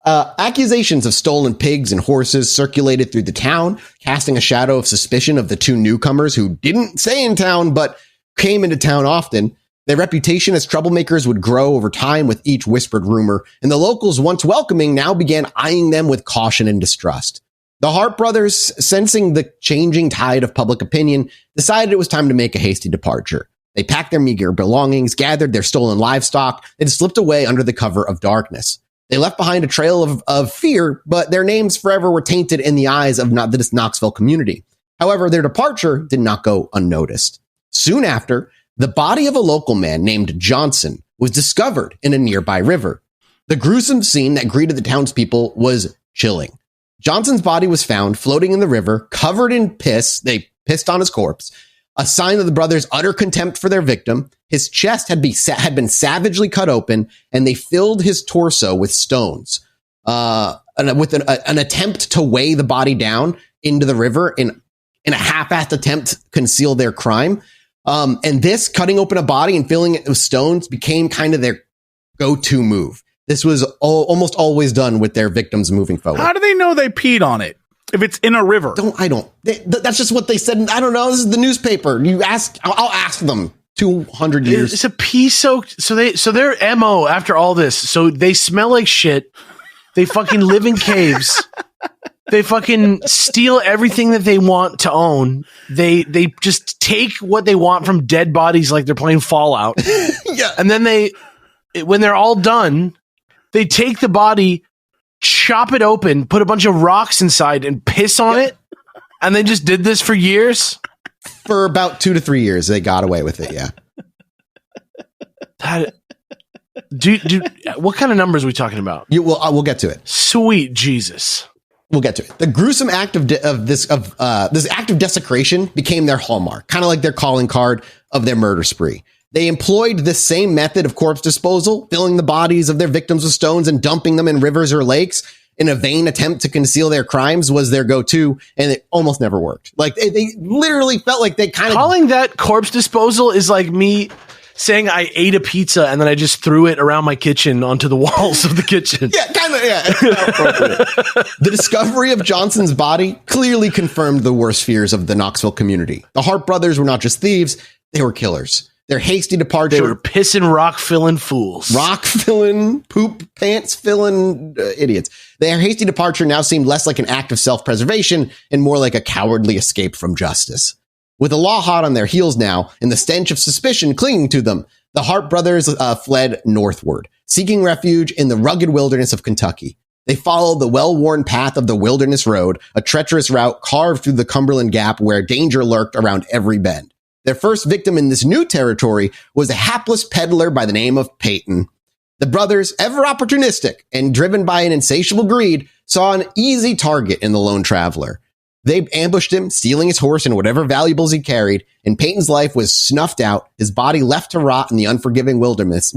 Accusations of stolen pigs and horses circulated through the town, casting a shadow of suspicion of the two newcomers who didn't stay in town but came into town often. Their reputation as troublemakers would grow over time with each whispered rumor, and the locals, once welcoming, now began eyeing them with caution and distrust. The Harpe brothers, sensing the changing tide of public opinion, decided it was time to make a hasty departure. They packed their meager belongings, gathered their stolen livestock, and slipped away under the cover of darkness. They left behind a trail of fear, but their names forever were tainted in the eyes of this Knoxville community. However, their departure did not go unnoticed. Soon after, the body of a local man named Johnson was discovered in a nearby river. The gruesome scene that greeted the townspeople was chilling. Johnson's body was found floating in the river, covered in piss. They pissed on his corpse, a sign of the brothers' utter contempt for their victim. His chest had been savagely cut open, and they filled his torso with stones, with an attempt to weigh the body down into the river in a half-assed attempt to conceal their crime. And this, cutting open a body and filling it with stones, became kind of their go-to move. This was almost always done with their victims moving forward. How do they know they peed on it if it's in a river? That's just what they said. I don't know. This is the newspaper. I'll ask them. 200 years. It's a pee soaked. So their MO after all this. So they smell like shit. They fucking live in caves. They fucking steal everything that they want to own. They just take what they want from dead bodies like they're playing Fallout. Yeah. And then when they're all done, they take the body, chop it open, put a bunch of rocks inside and piss on it. And they just did this for years. For about 2 to 3 years, they got away with it. Yeah. What kind of numbers are we talking about? We'll get to it. Sweet Jesus. We'll get to it. The gruesome act this act of desecration became their hallmark, kind of like their calling card of their murder spree. They employed this same method of corpse disposal, filling the bodies of their victims with stones and dumping them in rivers or lakes in a vain attempt to conceal their crimes was their go-to, and it almost never worked. Like they literally felt like they kind of calling that corpse disposal is like me saying I ate a pizza and then I just threw it around my kitchen onto the walls of the kitchen. Yeah, kind of. Yeah, it's not appropriate. The discovery of Johnson's body clearly confirmed the worst fears of the Knoxville community. The Harpe brothers were not just thieves; they were killers. Their hasty departure. They were pissing, rock-filling fools. Rock-filling, poop pants-filling idiots. Their hasty departure now seemed less like an act of self-preservation and more like a cowardly escape from justice. With the law hot on their heels now and the stench of suspicion clinging to them, the Harpe brothers fled northward, seeking refuge in the rugged wilderness of Kentucky. They followed the well-worn path of the Wilderness Road, a treacherous route carved through the Cumberland Gap where danger lurked around every bend. Their first victim in this new territory was a hapless peddler by the name of Peyton. The brothers, ever opportunistic and driven by an insatiable greed, saw an easy target in the lone traveler. They ambushed him, stealing his horse and whatever valuables he carried, and Peyton's life was snuffed out, his body left to rot in the unforgiving wilderness,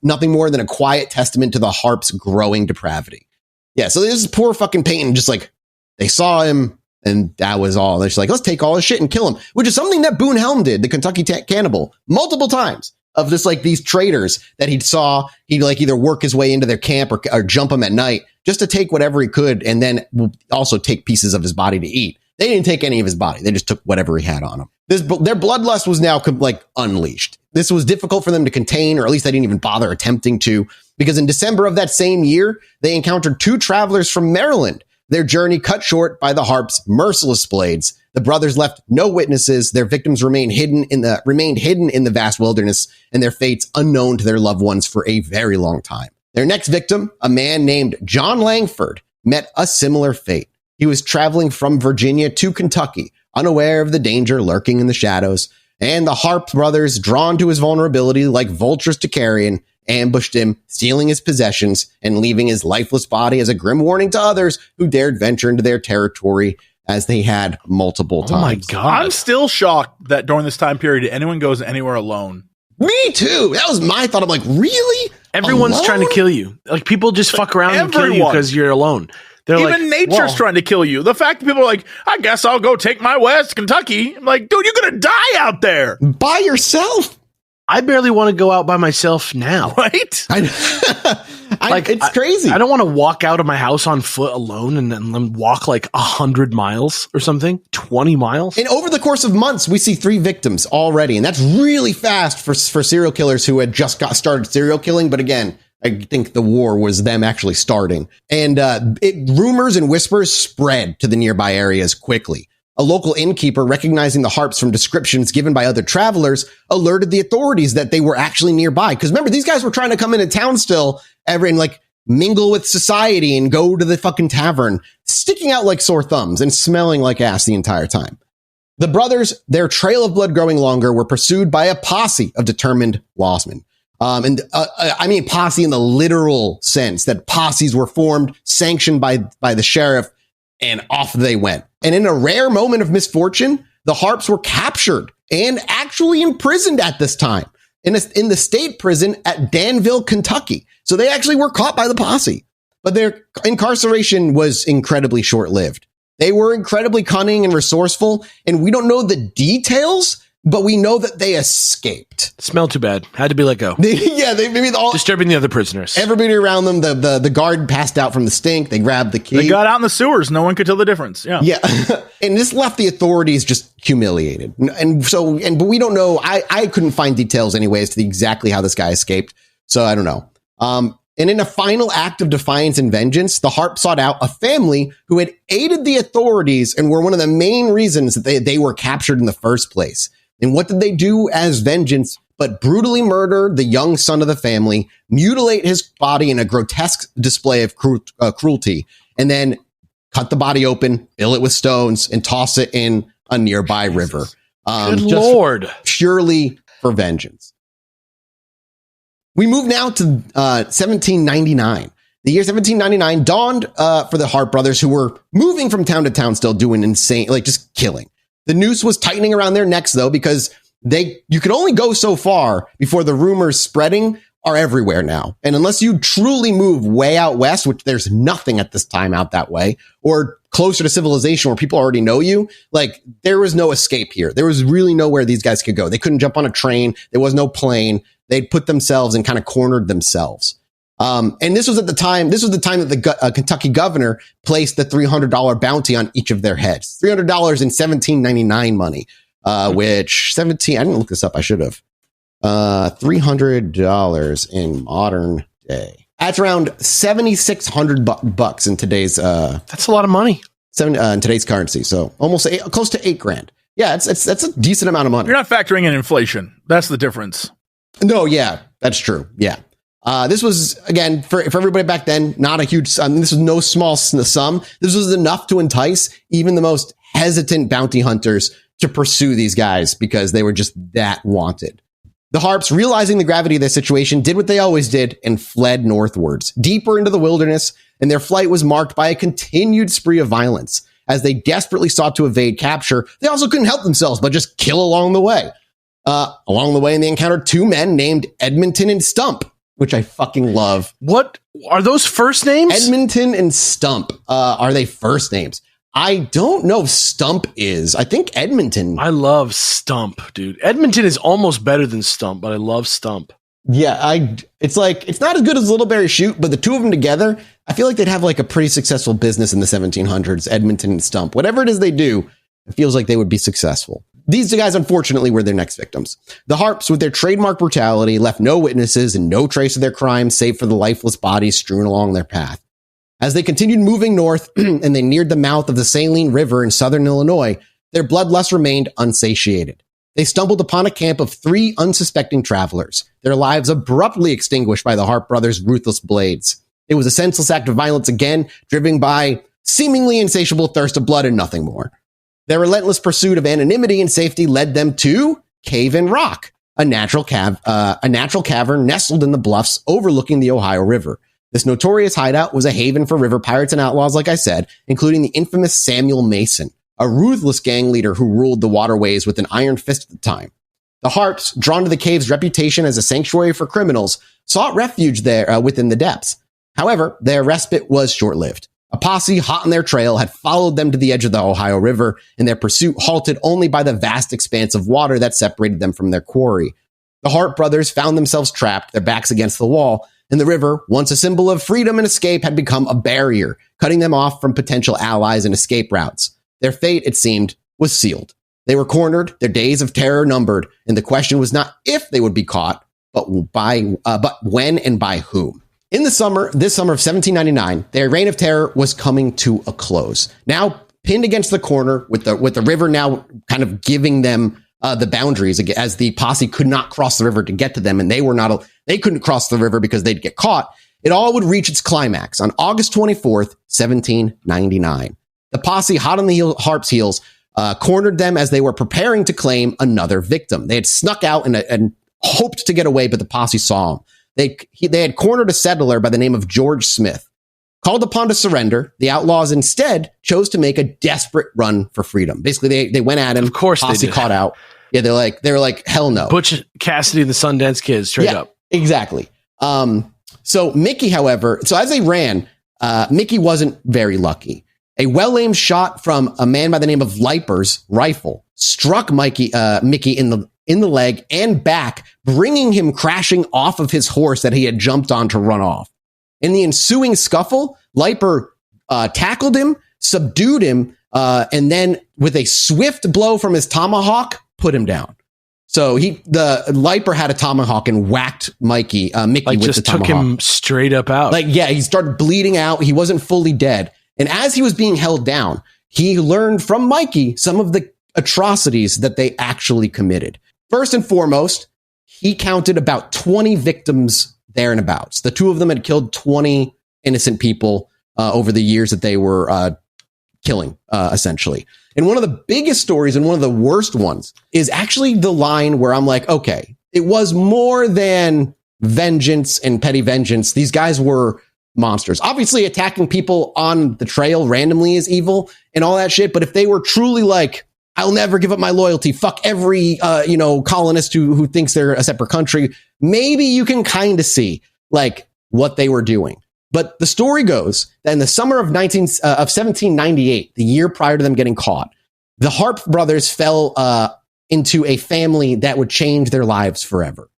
nothing more than a quiet testament to the Harpe's growing depravity. Yeah, so this is poor fucking Peyton, just like, they saw him, and that was all. They're just like, let's take all his shit and kill him, which is something that Boone Helm did, the Kentucky cannibal, multiple times, of just like these traitors that he'd like either work his way into their camp or jump them at night just to take whatever he could and then also take pieces of his body to eat. They didn't take any of his body. They just took whatever he had on him. Their bloodlust was now like unleashed. This was difficult for them to contain, or at least they didn't even bother attempting to, because in December of that same year, they encountered 2 travelers from Maryland. Their journey cut short by the Harpe's merciless blades. The brothers left no witnesses. Their victims remained hidden in the vast wilderness, and their fates unknown to their loved ones for a very long time. Their next victim, a man named John Langford, met a similar fate. He was traveling from Virginia to Kentucky, unaware of the danger lurking in the shadows, and the Harpe brothers, drawn to his vulnerability like vultures to carrion, ambushed him, stealing his possessions and leaving his lifeless body as a grim warning to others who dared venture into their territory, as they had multiple times. Oh my God. I'm still shocked that during this time period, anyone goes anywhere alone. Me too. That was my thought. I'm like, really? Everyone's alone? Trying to kill you. Like, people just fuck around and kill you because you're alone. They're even like, nature's trying to kill you. The fact that people are like, I guess I'll go take my way to Kentucky. I'm like, dude, you're going to die out there. By yourself. I barely want to go out by myself now. Right? It's crazy. I don't want to walk out of my house on foot alone and then walk like 100 miles or something, 20 miles. And over the course of months, we see 3 victims already. And that's really fast for serial killers who had just got started serial killing. But again, I think the war was them actually starting. And rumors and whispers spread to the nearby areas quickly. A local innkeeper, recognizing the Harps from descriptions given by other travelers, alerted the authorities that they were actually nearby. Because remember, these guys were trying to come into town still and like mingle with society and go to the fucking tavern, sticking out like sore thumbs and smelling like ass the entire time. The brothers, their trail of blood growing longer, were pursued by a posse of determined lawsmen. I mean posse in the literal sense that posses were formed, sanctioned by the sheriff, and off they went. And in a rare moment of misfortune, the Harps were captured and actually imprisoned at this time in the state prison at Danville, Kentucky. So they actually were caught by the posse, but their incarceration was incredibly short-lived. They were incredibly cunning and resourceful, and we don't know the details, but we know that they escaped. Smelled too bad. Had to be let go. Disturbing the other prisoners. Everybody around them, the guard passed out from the stink. They grabbed the key. They got out in the sewers. No one could tell the difference. Yeah. And this left the authorities just humiliated. But we don't know. I couldn't find details anyways to exactly how this guy escaped. So I don't know. And in a final act of defiance and vengeance, the Harp sought out a family who had aided the authorities and were one of the main reasons that they were captured in the first place. And what did they do as vengeance but brutally murder the young son of the family, mutilate his body in a grotesque display of cruelty, and then cut the body open, fill it with stones, and toss it in a nearby river. Good Lord. Purely for vengeance. We move now to 1799. The year 1799 dawned for the Harp brothers, who were moving from town to town, still doing insane, like just killing. The noose was tightening around their necks, though, because you could only go so far before the rumors spreading are everywhere now. And unless you truly move way out west, which there's nothing at this time out that way, or closer to civilization where people already know you, like there was no escape here. There was really nowhere these guys could go. They couldn't jump on a train. There was no plane. They'd put themselves and kind of cornered themselves. And this was the time that the Kentucky governor placed the $300 bounty on each of their heads. $300 in 1799 money, which I didn't look this up. I should have. $300 in modern day. That's around 7,600 bucks in today's. That's a lot of money. In today's currency. So almost close to $8,000. Yeah, that's a decent amount of money. You're not factoring in inflation. That's the difference. No, yeah, that's true. Yeah. This was, again, for everybody back then, not a huge sum. This was no small sum. This was enough to entice even the most hesitant bounty hunters to pursue these guys because they were just that wanted. The Harps, realizing the gravity of their situation, did what they always did and fled northwards, deeper into the wilderness, and their flight was marked by a continued spree of violence. As they desperately sought to evade capture, they also couldn't help themselves but just kill along the way. And they encountered 2 men named Edmonton and Stump, which I fucking love. What are those first names? Edmonton and Stump. Are they first names? I don't know if Stump is. I think Edmonton. I love Stump, dude. Edmonton is almost better than Stump, but I love Stump. Yeah, it's not as good as Littleberry Shoot, but the 2 of them together, I feel like they'd have like a pretty successful business in the 1700s, Edmonton and Stump. Whatever it is they do, it feels like they would be successful. These guys, unfortunately, were their next victims. The Harps, with their trademark brutality, left no witnesses and no trace of their crimes save for the lifeless bodies strewn along their path. As they continued moving north and they neared the mouth of the Saline River in southern Illinois, their bloodlust remained unsatiated. They stumbled upon a camp of 3 unsuspecting travelers, their lives abruptly extinguished by the Harp brothers' ruthless blades. It was a senseless act of violence again, driven by seemingly insatiable thirst of blood and nothing more. Their relentless pursuit of anonymity and safety led them to Cave in Rock, a natural cavern nestled in the bluffs overlooking the Ohio River. This notorious hideout was a haven for river pirates and outlaws, like I said, including the infamous Samuel Mason, a ruthless gang leader who ruled the waterways with an iron fist at the time. The Harps, drawn to the cave's reputation as a sanctuary for criminals, sought refuge there within the depths. However, their respite was short-lived. A posse hot on their trail had followed them to the edge of the Ohio River, and their pursuit halted only by the vast expanse of water that separated them from their quarry. The Harp brothers found themselves trapped, their backs against the wall, And the river, once a symbol of freedom and escape, had become a barrier, cutting them off from potential allies and escape routes. Their fate, it seemed, was sealed. They were cornered, their days of terror numbered, and the question was not if they would be caught, but when and by whom. In this summer of 1799, their reign of terror was coming to a close. Now pinned against the corner, with the river now kind of giving them the boundaries, as the posse could not cross the river to get to them, and they couldn't cross the river because they'd get caught. It all would reach its climax on August 24th, 1799. The posse, hot on the Harpe's heels, cornered them as they were preparing to claim another victim. They had snuck out and hoped to get away, but the posse saw them. They had cornered a settler by the name of George Smith. Called upon to surrender, the outlaws instead chose to make a desperate run for freedom. Basically, they went at him. Of course, posse they did. Caught out. Yeah, they were like, hell no. Butch Cassidy and the Sundance Kids, straight up. Exactly. So Mickey, however, as they ran, Mickey wasn't very lucky. A well-aimed shot from a man by the name of Leiper's rifle struck Mickey in the leg and back, bringing him crashing off of his horse that he had jumped on to run off. In the ensuing scuffle, Leiper tackled him, subdued him, and then with a swift blow from his tomahawk, put him down. So the Leiper had a tomahawk and whacked Mickey with the tomahawk. Just took him straight up out. He started bleeding out. He wasn't fully dead. And as he was being held down, he learned from Mikey some of the atrocities that they actually committed. First and foremost, he counted about 20 victims there and abouts. The two of them had killed 20 innocent people over the years that they were killing, essentially. And one of the biggest stories and one of the worst ones is actually the line where I'm like, okay, it was more than vengeance and petty vengeance. These guys were monsters. Obviously, attacking people on the trail randomly is evil and all that shit. But if they were truly like, I'll never give up my loyalty, fuck every colonist who thinks they're a separate country, maybe you can kind of see like what they were doing. But the story goes that in the summer of 1798, the year prior to them getting caught, the Harpe brothers fell into a family that would change their lives forever.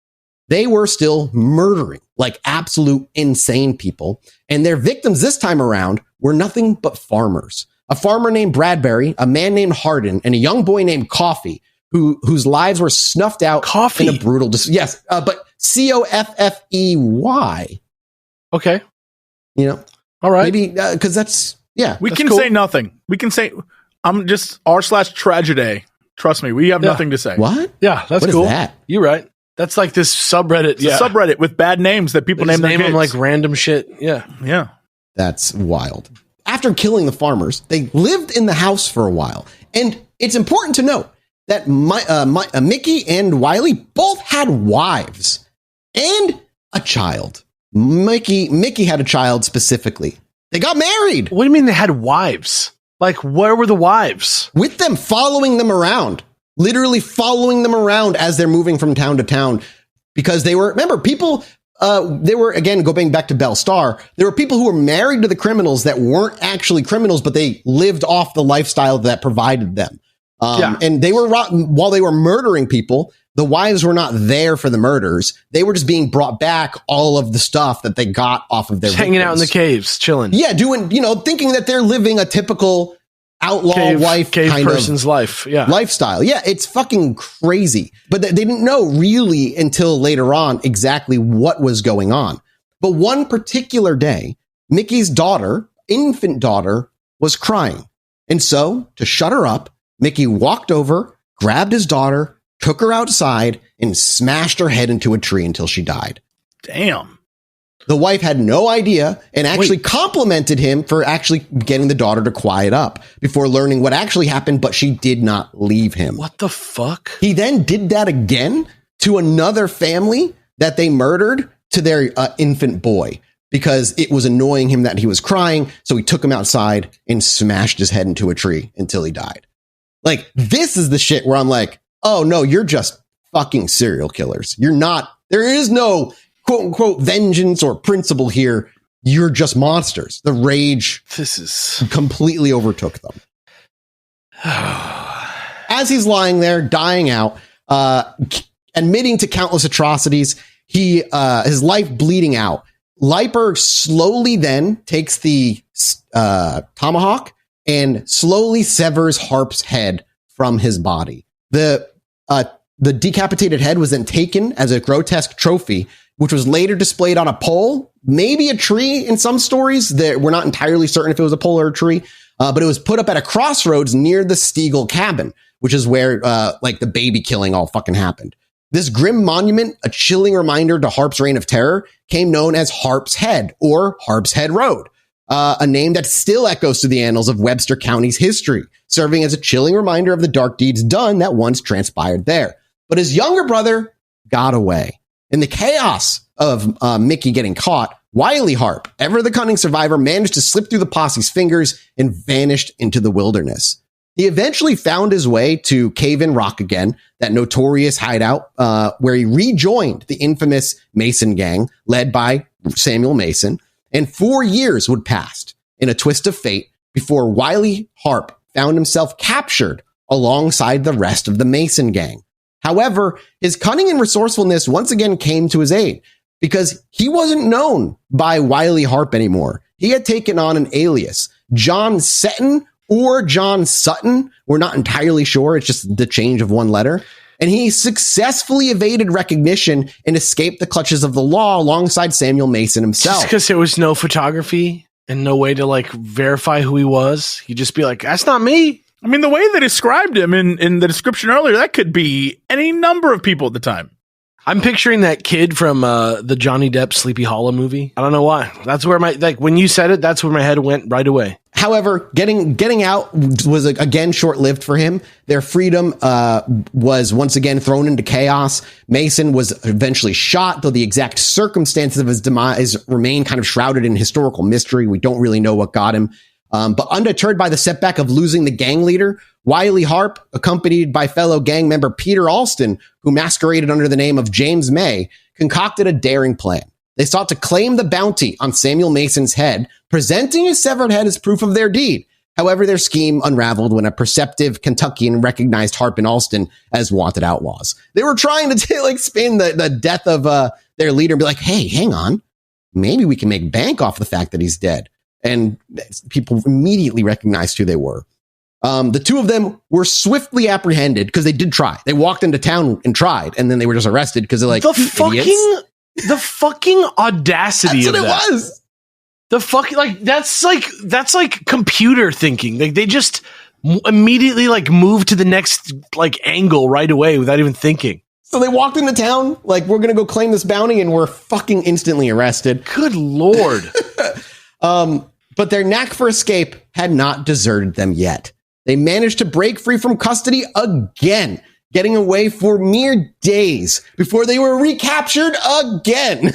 They were still murdering like absolute insane people. And their victims this time around were nothing but farmers. A farmer named Bradbury, a man named Hardin, and a young boy named Coffey, whose lives were snuffed out in a brutal... but Coffey. Okay. You know? All right. Maybe because that's... Yeah. We that's can cool. say nothing. We can say, I'm just r/tragedy. Trust me, we have nothing to say. What? Yeah, that's what cool. Is that? You're right. That's like this subreddit. It's a subreddit with bad names that people name their kids. Them like random shit. Yeah. Yeah. That's wild. After killing the farmers, they lived in the house for a while. And it's important to note that Mickey and Wiley both had wives and a child. Mickey had a child specifically. They got married. What do you mean they had wives? Like, where were the wives? With them, following them around. Literally following them around as they're moving from town to town. Because they were, remember, people... they were, again, going back to Belle Starr, there were people who were married to the criminals that weren't actually criminals, but they lived off the lifestyle that provided them. And they were, while they were murdering people, the wives were not there for the murders. They were just being brought back all of the stuff that they got off of their hanging out in the caves, chilling. Yeah, doing, thinking that they're living a typical outlaw wife cave kind person's of life. Yeah. Lifestyle. Yeah, it's fucking crazy. But they didn't know really until later on exactly what was going on. But one particular day, Mickey's infant daughter, was crying. And so, to shut her up, Mickey walked over, grabbed his daughter, took her outside, and smashed her head into a tree until she died. Damn. The wife had no idea and actually complimented him for actually getting the daughter to quiet up before learning what actually happened, but she did not leave him. What the fuck? He then did that again to another family that they murdered to their infant boy because it was annoying him that he was crying. So he took him outside and smashed his head into a tree until he died. Like, this is the shit where I'm like, oh no, you're just fucking serial killers. You're not, there is no quote unquote vengeance or principle here. You're just monsters. The rage completely overtook them. As he's lying there, dying out, admitting to countless atrocities, his life bleeding out, Leiper slowly then takes the tomahawk and slowly severs Harpe's head from his body. The decapitated head was then taken as a grotesque trophy, which was later displayed on a pole, maybe a tree in some stories. We're not entirely certain if it was a pole or a tree, but it was put up at a crossroads near the Stiegel cabin, which is where like the baby killing all fucking happened. This grim monument, a chilling reminder to Harpe's reign of terror, came known as Harpe's Head or Harpe's Head Road, a name that still echoes through the annals of Webster County's history, serving as a chilling reminder of the dark deeds done that once transpired there. But his younger brother got away. In the chaos of Mickey getting caught, Wiley Harpe, ever the cunning survivor, managed to slip through the posse's fingers and vanished into the wilderness. He eventually found his way to Cave in Rock again, that notorious hideout, where he rejoined the infamous Mason gang led by Samuel Mason, and 4 years would pass in a twist of fate before Wiley Harpe found himself captured alongside the rest of the Mason gang. However, his cunning and resourcefulness once again came to his aid because he wasn't known by Wiley Harpe anymore. He had taken on an alias, John Seton or John Sutton. We're not entirely sure. It's just the change of one letter. And he successfully evaded recognition and escaped the clutches of the law alongside Samuel Mason himself. Just because there was no photography and no way to like verify who he was. You'd just be like, that's not me. I mean, the way they described him in the description earlier, that could be any number of people at the time. I'm picturing that kid from the Johnny Depp Sleepy Hollow movie. I don't know why. That's where when you said it, that's where my head went right away. However, getting out was again short-lived for him. Their freedom was once again thrown into chaos. Mason was eventually shot, though the exact circumstances of his demise remain kind of shrouded in historical mystery. We don't really know what got him. But undeterred by the setback of losing the gang leader, Wiley Harpe, accompanied by fellow gang member Peter Alston, who masqueraded under the name of James May, concocted a daring plan. They sought to claim the bounty on Samuel Mason's head, presenting his severed head as proof of their deed. However, their scheme unraveled when a perceptive Kentuckian recognized Harpe and Alston as wanted outlaws. They were trying to spin the death of their leader and be like, hey, hang on. Maybe we can make bank off the fact that he's dead. And people immediately recognized who they were. The two of them were swiftly apprehended because they did try. They walked into town and tried, and then they were just arrested because they're like, the fucking audacity of that. That's what it was. The fucking that's like computer thinking. Like they just immediately move to the next angle right away without even thinking. So they walked into town like, we're gonna go claim this bounty, and we're fucking instantly arrested. Good Lord. But their knack for escape had not deserted them yet. They managed to break free from custody again, getting away for mere days before they were recaptured again.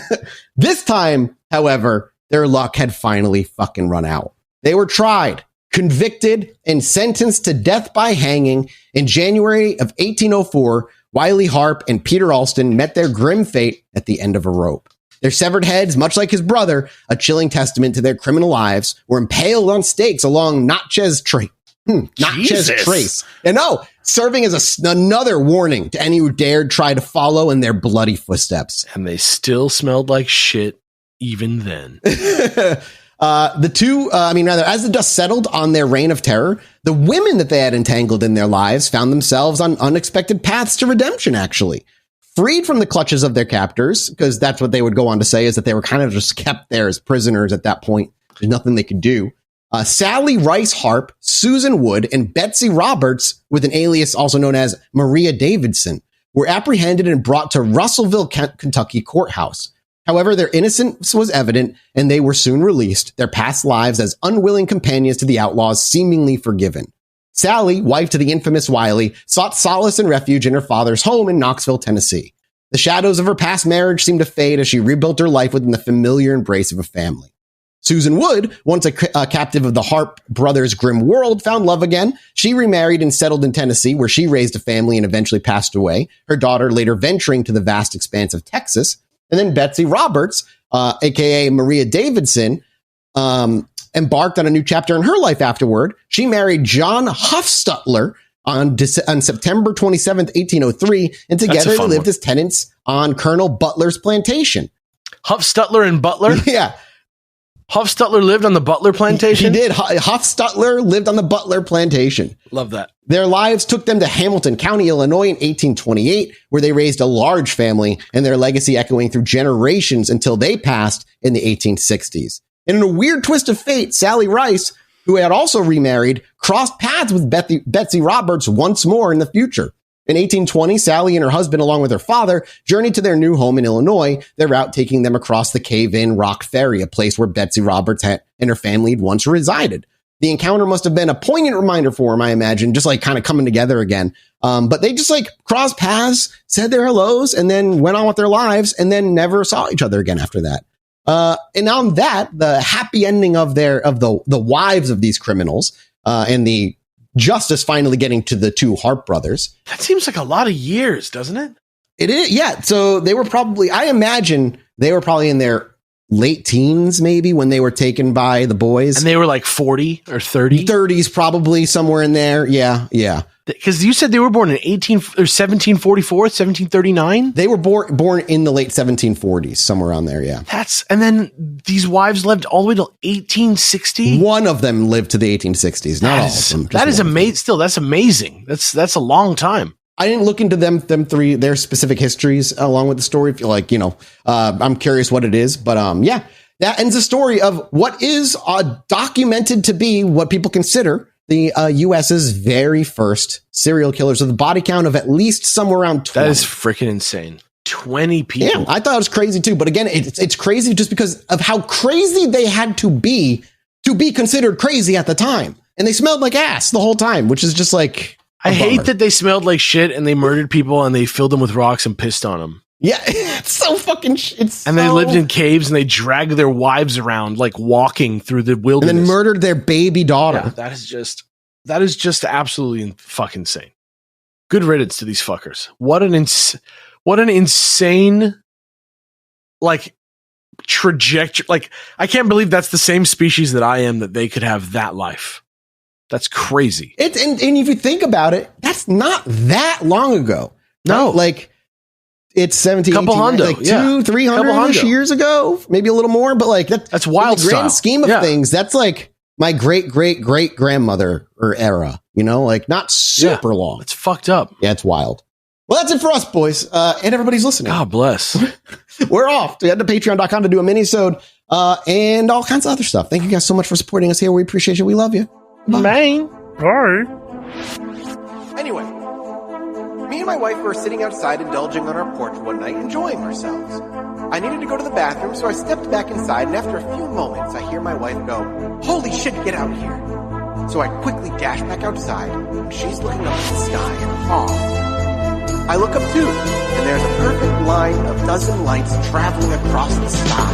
This time, however, their luck had finally fucking run out. They were tried, convicted, and sentenced to death by hanging. In January of 1804, Wiley Harpe and Peter Alston met their grim fate at the end of a rope. Their severed heads, much like his brother, a chilling testament to their criminal lives, were impaled on stakes along Natchez Trace. And serving as another warning to any who dared try to follow in their bloody footsteps. And they still smelled like shit even then. As the dust settled on their reign of terror, the women that they had entangled in their lives found themselves on unexpected paths to redemption, actually. Freed from the clutches of their captors, because that's what they would go on to say, is that they were kind of just kept there as prisoners at that point. There's nothing they could do. Sally Rice Harpe, Susan Wood, and Betsy Roberts, with an alias also known as Maria Davidson, were apprehended and brought to Russellville, Kentucky courthouse. However, their innocence was evident, and they were soon released, their past lives as unwilling companions to the outlaws seemingly forgiven. Sally, wife to the infamous Wiley, sought solace and refuge in her father's home in Knoxville, Tennessee. The shadows of her past marriage seemed to fade as she rebuilt her life within the familiar embrace of a family. Susan Wood, once a captive of the Harpe brothers' grim world, found love again. She remarried and settled in Tennessee, where she raised a family and eventually passed away, her daughter later venturing to the vast expanse of Texas. And then Betsy Roberts, aka Maria Davidson, embarked on a new chapter in her life afterward. She married John Huffstutler on September 27th, 1803, and together they lived as tenants on Colonel Butler's plantation. Huffstutler and Butler. Yeah. Huffstutler lived on the Butler plantation. He did. Huffstutler lived on the Butler plantation. Love that. Their lives took them to Hamilton County, Illinois in 1828, where they raised a large family, and their legacy echoing through generations until they passed in the 1860s. And in a weird twist of fate, Sally Rice, who had also remarried, crossed paths with Betsy Roberts once more in the future. In 1820, Sally and her husband, along with her father, journeyed to their new home in Illinois, their route taking them across the Cave-In Rock Ferry, a place where Betsy Roberts and her family had once resided. The encounter must have been a poignant reminder for them, I imagine, just like kind of coming together again. But they just like crossed paths, said their hellos, and then went on with their lives, and then never saw each other again after that. And on that, the happy ending of the wives of these criminals, and the justice finally getting to the two Harpe brothers. That seems like a lot of years, doesn't it? It is, yeah. So they were probably, I imagine they were probably in their late teens, maybe, when they were taken by the boys. And they were like 40 or 30? 30s, probably, somewhere in there. Yeah, yeah. Because you said they were born in 1744, 1739? They were born in the late 1740s, somewhere around there, yeah. And then these wives lived all the way till 1860? One of them lived to the 1860s, not all of them. That is amazing. Still, that's amazing. That's a long time. I didn't look into their specific histories along with the story. If you like, I'm curious what it is, but yeah, that ends the story of what is documented to be what people consider the U.S.'s very first serial killers, with a body count of at least somewhere around 20. That is freaking insane. 20 people. Yeah, I thought it was crazy too. But again, it's crazy just because of how crazy they had to be considered crazy at the time. And they smelled like ass the whole time, which is just like, I hate that they smelled like shit and they murdered people and they filled them with rocks and pissed on them. Yeah, it's so fucking they lived in caves and they dragged their wives around, like walking through the wilderness. And then murdered their baby daughter. Yeah, that is just absolutely fucking insane. Good riddance to these fuckers. What an insane, like, trajectory. Like, I can't believe that's the same species that I am, that they could have that life. That's crazy. And if you think about it, that's not that long ago. No. Right? Like, it's 17, couple 18, hundo, like 200-300 years ago, maybe a little more, but like that's wild. In the grand scheme of things, that's like my great grandmother or era, like not super long. It's fucked up. Yeah, it's wild. Well, that's it for us, boys. And everybody's listening. God bless. We're off. We head to patreon.com to do a mini-sode, and all kinds of other stuff. Thank you guys so much for supporting us here. We appreciate you. We love you. Bye. Bye. Anyway, me and my wife were sitting outside indulging on our porch one night, enjoying ourselves. I needed to go to the bathroom, so I stepped back inside, and after a few moments, I hear my wife go, "Holy shit, get out here." So I quickly dash back outside, and she's looking up at the sky in awe. I look up too, and there's a perfect line of dozen lights traveling across the sky.